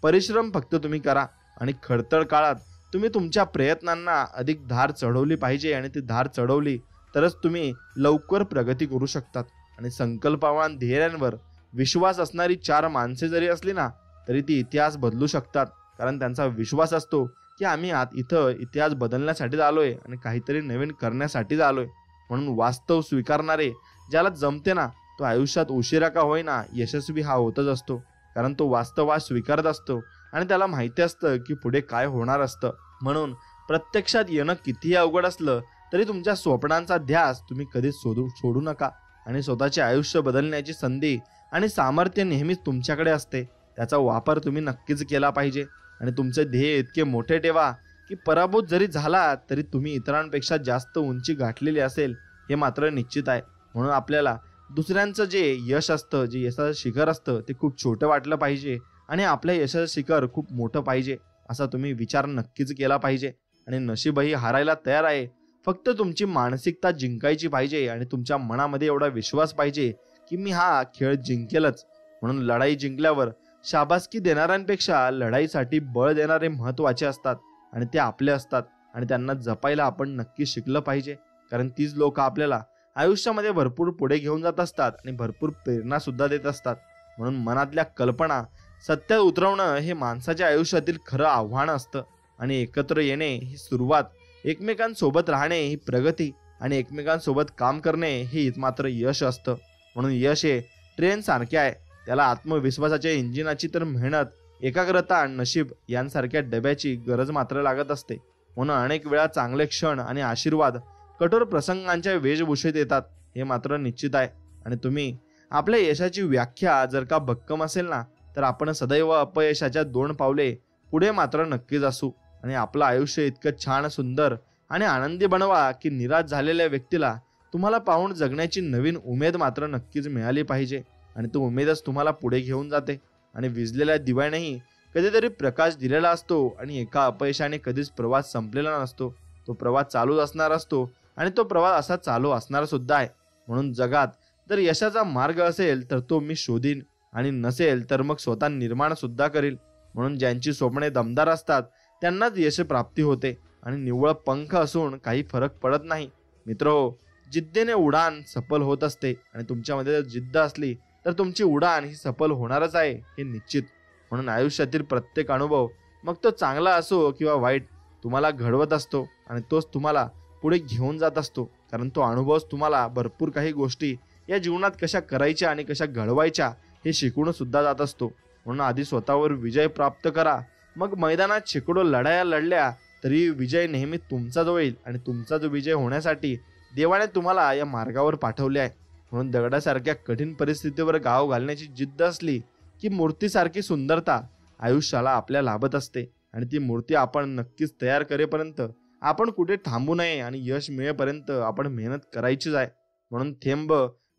परिश्रम फक्त तुम्ही करा, आणि खडतर काळात तुम्ही तुमच्या प्रयत्नांना अधिक धार चढवली पाहिजे, आणि ती धार चढवली तरच तुम्ही लवकर प्रगती करू शकतात. आणि संकल्पवान ध्येयांवर विश्वास असणारी 4 माणसे जरी असली ना, तरी ती इतिहास बदलू शकतात. कारण त्यांचा विश्वास असतो की आम्ही इथं इतिहास बदलण्यासाठीच आलोय आणि काहीतरी नवीन करण्यासाठीच आलोय. म्हणून वास्तव स्वीकारणारे ज्याला जमते ना, तो आयुष्यात उशिरा का होईना यशस्वी हा होतच असतो. कारण तो वास्तव स्वीकारत असतो आणि त्याला माहिती असतं की पुढे काय होणार असतं. म्हणून प्रत्यक्षात येणं कितीही अवघड असलं तरी तुमच्या स्वप्नांचा ध्यास तुम्ही कधीच सोडू नका. आणि स्वतःचे आयुष्य बदलण्याची संधी आणि सामर्थ्य नेहमीच तुमच्याकडे असते, त्याचा वापर तुम्ही नक्कीच केला पाहिजे. आणि तुमचे ध्येय इतके मोठे ठेवा की पराभूत जरी झाला तरी तुम्ही इतरांपेक्षा जास्त उंची गाठलेली असेल, हे मात्र निश्चित आहे. म्हणून आपल्याला दुसऱ्यांचं जे यश असतं, जे यशाचं शिखर असतं, ते खूप छोटं वाटलं पाहिजे, आणि आपल्या यशाचं शिखर खूप मोठं पाहिजे असा तुम्ही विचार नक्कीच केला पाहिजे. आणि नशीबही हारायला तयार आहे, फक्त तुमची मानसिकता जिंकायची पाहिजे, आणि तुमच्या मनामध्ये एवढा विश्वास पाहिजे की मी हा खेळ जिंकेलच. म्हणून लढाई जिंकल्यावर शाबासकी देणाऱ्यांपेक्षा लढाईसाठी बळ देणारे महत्त्वाचे असतात, आणि ते आपले असतात, आणि त्यांना जपायला आपण नक्की शिकलं पाहिजे. कारण तीच लोक आपल्याला आयुष्यामध्ये भरपूर पुढे घेऊन जात असतात आणि भरपूर प्रेरणा सुद्धा देत असतात. म्हणून मनातल्या कल्पना सत्यात उतरवणं हे माणसाच्या आयुष्यातील खरं आव्हान असतं. आणि एकत्र येणे ही सुरुवात, एकमेकांसोबत राहणे ही प्रगती, आणि एकमेकांसोबत काम करणे हे मात्र यश असतं. म्हणून यश हे ट्रेन सारखे आहे, त्याला आत्मविश्वासाच्या इंजिनाची तर मेहनत, एकाग्रता आणि नशीब यांसारख्या डब्याची गरज मात्र लागत असते. म्हणून अनेक वेळा चांगले क्षण आणि आशीर्वाद कठोर प्रसंगांच्या वेशभूषेत येतात, हे मात्र निश्चित आहे. आणि तुम्ही आपल्या यशाची व्याख्या जर का भक्कम असेल ना, तर आपण सदैव अपयशाच्या 2 पावले पुढे मात्र नक्कीच असू. आणि आपलं आयुष्य इतकं छान, सुंदर आणि आनंदी बनवा की निराश झालेल्या व्यक्तीला तुम्हाला पाहून जगण्याची नवीन उमेद मात्र नक्कीच मिळाली पाहिजे. आणि तो उमेदच तुम्हाला पुढे घेऊन जाते. आणि विझलेल्या दिव्यानेही कधीतरी प्रकाश दिलेला असतो, आणि एका अपयशाने कधीच प्रवास संपलेला नसतो. तो प्रवास चालूच असणार असतो, आणि तो प्रवास असा चालू असणार सुद्धा आहे. म्हणून जगात जर यशाचा मार्ग असेल तर तो मी शोधीन, आणि नसेल तर मग स्वतः निर्माण सुद्धा करील. म्हणून ज्यांची स्वप्ने दमदार असतात त्यांनाच यश प्राप्ती होते, आणि निव्वळ पंख असून काही फरक पडत नाही. मित्रहो, जिद्दीने उडान सफल होत असते, आणि तुमच्यामध्ये जर जिद्द असली तर तुमची उडान ही सफल होणारच आहे, हे निश्चित. म्हणून आयुष्यातील प्रत्येक अनुभव, मग तो चांगला असो किंवा वाईट, तुम्हाला घडवत असतो, आणि तोच तुम्हाला पुढे घेऊन जात असतो. कारण तो अनुभवच तुम्हाला भरपूर काही गोष्टी या जीवनात कशा करायच्या आणि कशा घडवायच्या हे शिकवून सुद्धा जात असतो. म्हणून आधी स्वतःवर विजय प्राप्त करा, मग मैदानात शेकडो लढाया लढल्या तरी विजय नेहमी तुमचाच होईल. आणि तुमचा जो विजय होण्यासाठी देवाने तुम्हाला या मार्गावर पाठवले आहे. म्हणून दगडासारख्या कठीण परिस्थितीवर गाव घालण्याची जिद्द असली की मूर्तीसारखी सुंदरता आयुष्याला आपल्या लाभत असते. आणि ती मूर्ती आपण नक्कीच तयार करेपर्यंत आपण कुठे थांबू नये, आणि यश मिळेपर्यंत आपण मेहनत करायचीच आहे. म्हणून थेंब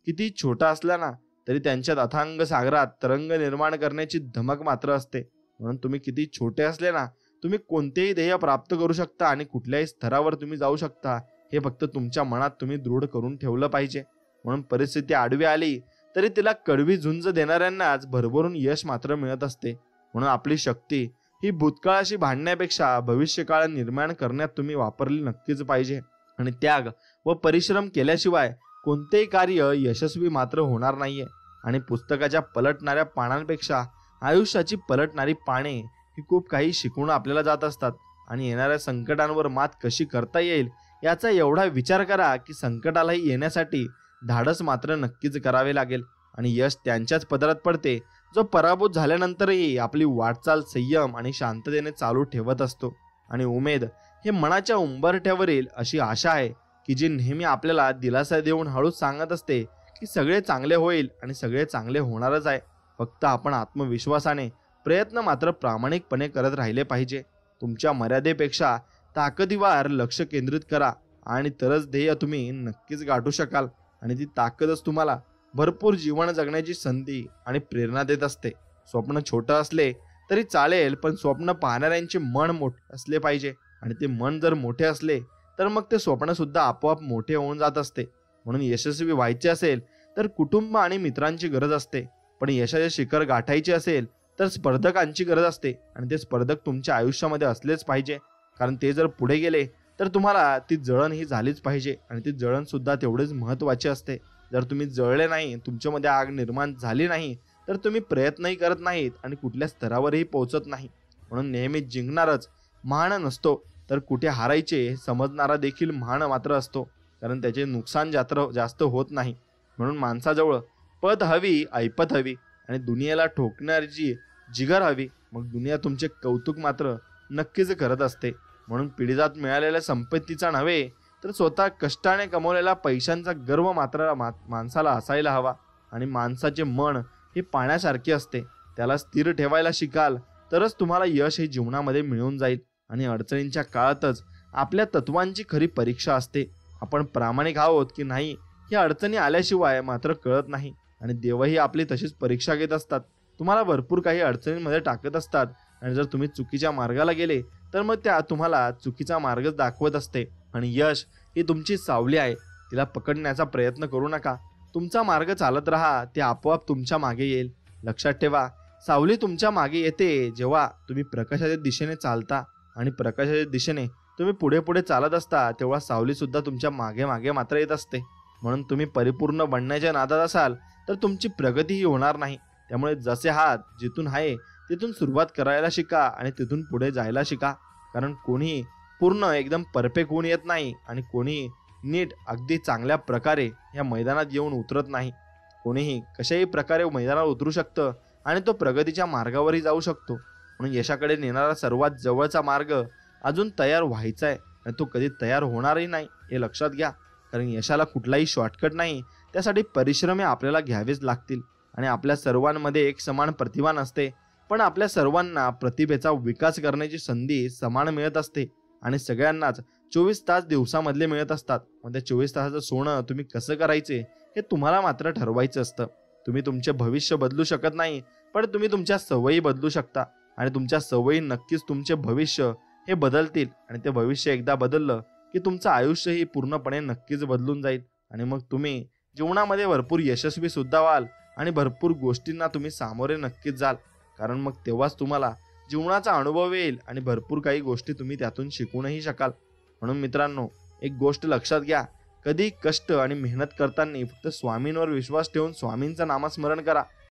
किती छोटा असला ना तरी त्यांच्यात अथांग सागरात तरंग निर्माण करण्याची धमक मात्र असते. म्हणून तुम्ही किती छोटे असले ना, तुम्ही कोणतेही ध्येय प्राप्त करू शकता, आणि कुठल्याही स्तरावर तुम्ही जाऊ शकता, हे फक्त तुमच्या मनात तुम्ही दृढ करून ठेवलं पाहिजे. म्हणून परिस्थिती आडवी आली तरी तिला कडवी झुंज देणाऱ्यांनाच भरभरून यश मात्र मिळत असते. म्हणून आपली शक्ती ही भूतकाळाशी भांडण्यापेक्षा भविष्यकाळ निर्माण करण्यात तुम्ही वापरली नक्कीच पाहिजे. आणि त्याग व परिश्रम केल्याशिवाय कोणतेही कार्य यशस्वी मात्र होणार नाहीये. आणि पुस्तकाच्या पलटणाऱ्या पानांपेक्षा आयुष्याची पलटणारी पाने ही खूप काही शिकवून आपल्याला जात असतात. आणि येणाऱ्या संकटांवर मात कशी करता येईल याचा एवढा विचार करा की संकटालाही येण्यासाठी धाडस मात्र नक्कीच करावे लागेल. आणि यश त्यांच्याच पदरात पडते जो पराभूत झाल्यानंतरही आपली वाटचाल संयम आणि शांततेने चालू ठेवत असतो. आणि उमेद हे मनाच्या उंबरठ्यावरील अशी आशा आहे की जी नेहमी आपल्याला दिलासा देऊन हळूच सांगत असते की सगळे चांगले होईल आणि सगळे चांगले होणारच आहे. फक्त आपण आत्मविश्वासाने प्रयत्न मात्र प्रामाणिकपणे करत राहिले पाहिजे. तुमच्या मर्यादेपेक्षा ताकदीवर लक्ष केंद्रित करा आणि तरच ध्येय तुम्ही नक्कीच गाठू शकाल. आणि ती ताकदच तुम्हाला भरपूर जीवन जगण्याची संधी आणि प्रेरणा देत असते. स्वप्न छोटं असले तरी चालेल, पण स्वप्न पाहणाऱ्यांचे मन मोठे असले पाहिजे. आणि ते मन जर मोठे असले तर मग ते स्वप्न सुद्धा आपोआप मोठे होऊन जात असते. म्हणून यशस्वी व्हायचे असेल तर कुटुंब आणि मित्रांची गरज असते, पण यशाचे शिखर गाठायचे असेल तर स्पर्धकांची गरज असते. आणि ते स्पर्धक तुमच्या आयुष्यामध्ये असलेच पाहिजे, कारण ते जर पुढे गेले तर तुम्हाला ती जळण ही झालीच पाहिजे. आणि ती जळण सुद्धा तेवढेच महत्त्वाची असते. जर तुम्ही जळले नाही, तुमच्यामध्ये आग निर्माण झाली नाही, तर तुम्ही प्रयत्नही करत नाहीत आणि कुठल्या स्तरावरही पोहोचत नाही. म्हणून नेहमी जिंकणारच महान नसतो, तर कुठे हारायचे समजणारा देखील महान मात्र असतो, कारण त्याचे नुकसान जास्त होत नाही. म्हणून माणसाजवळ पद हवी, ऐपत हवी आणि दुनियेला ठोकणारी जिगर हवी. मग दुनिया तुमचे कौतुक मात्र नक्कीच करत असते. म्हणून पिढीजात मिळालेल्या संपत्तीचा नव्हे तर स्वतः कष्टाने कमवलेला पैशांचा गर्व मात्र माणसाला असायला हवा. आणि माणसाचे मन हे पाण्यासारखे असते, त्याला स्थिर ठेवायला शिकाल तरच तुम्हाला यश हे जीवनामध्ये मिळून जाईल. आणि अडचणींच्या काळातच आपल्या तत्वांची खरी परीक्षा असते. आपण प्रामाणिक आहोत की नाही ही अडचणी आल्याशिवाय मात्र कळत नाही. आणि देवही आपली तशीच परीक्षा घेत असतात, तुम्हाला भरपूर काही अडचणींमध्ये टाकत असतात. आणि जर तुम्ही चुकीच्या मार्गाला गेले तर मग त्या तुम्हाला चुकीचा मार्गच दाखवत असते. आणि यश ही तुमची सावली आहे, तिला पकडण्याचा प्रयत्न करू नका. तुमचा मार्ग चालत राहा, ते आपोआप तुमच्या मागे येईल. लक्षात ठेवा, सावली तुमच्या मागे येते जेव्हा तुम्ही प्रकाशाच्या दिशेने चालता. आणि प्रकाशाच्या दिशेने तुम्ही पुढे पुढे चालत असता तेव्हा सावली सुद्धा तुमच्या मागे मागे मात्र येत असते. म्हणून तुम्ही परिपूर्ण बनण्याच्या नादात असाल तर तुमची प्रगतीही होणार नाही. त्यामुळे जसे आहात जिथून आहे तिथून सुरुवात करायला शिका आणि तिथून पुढे जायला शिका. कारण कोणीही पूर्ण एकदम परफेक्ट होऊन येत नाही आणि कोणीही नीट अगदी चांगल्या प्रकारे या मैदानात येऊन उतरत नाही. कोणीही कशाही प्रकारे मैदानात उतरू शकतं आणि तो प्रगतीच्या मार्गावरही जाऊ शकतो. म्हणून यशाकडे नेणारा सर्वात जवळचा मार्ग अजून तयार व्हायचा आहे आणि तो कधी तयार होणारही नाही, हे लक्षात घ्या. कारण यशाला कुठलाही शॉर्टकट नाही, त्यासाठी परिश्रम आपल्याला घ्यावेच लागतील. आणि आपल्या सर्वांमध्ये एक समान प्रतिभा नसते, पण आपल्या सर्वांना प्रतिभेचा विकास करण्याची संधी समान मिळत असते. आणि सगळ्यांनाच 24 तास दिवसामधले मिळत असतात. मग त्या 24 तासाचं सोनं तुम्ही कसं करायचे हे तुम्हाला मात्र ठरवायचं असतं. तुम्ही तुमचे भविष्य बदलू शकत नाही, पण तुम्ही तुमच्या सवयी बदलू शकता. आणि तुमच्या सवयी नक्कीच तुमचे भविष्य हे बदलतील. आणि ते भविष्य एकदा बदललं की तुमचं आयुष्यही पूर्णपणे नक्कीच बदलून जाईल. आणि मग तुम्ही जीवनामध्ये भरपूर यशस्वी सुद्धा व्हाल आणि भरपूर गोष्टींना तुम्ही सामोरे नक्कीच जाल. कारण मग तेव्हाच तुम्हाला जीवनाचा अनुभव येईल आणि भरपूर काही गोष्टी तुम्ही त्यातून शिकूनही शकाल. म्हणून मित्रांनो, एक गोष्ट लक्षात घ्या, कधी कष्ट आणि मेहनत करताना फक्त स्वामींवर विश्वास ठेवून स्वामींचं नामस्मरण करा.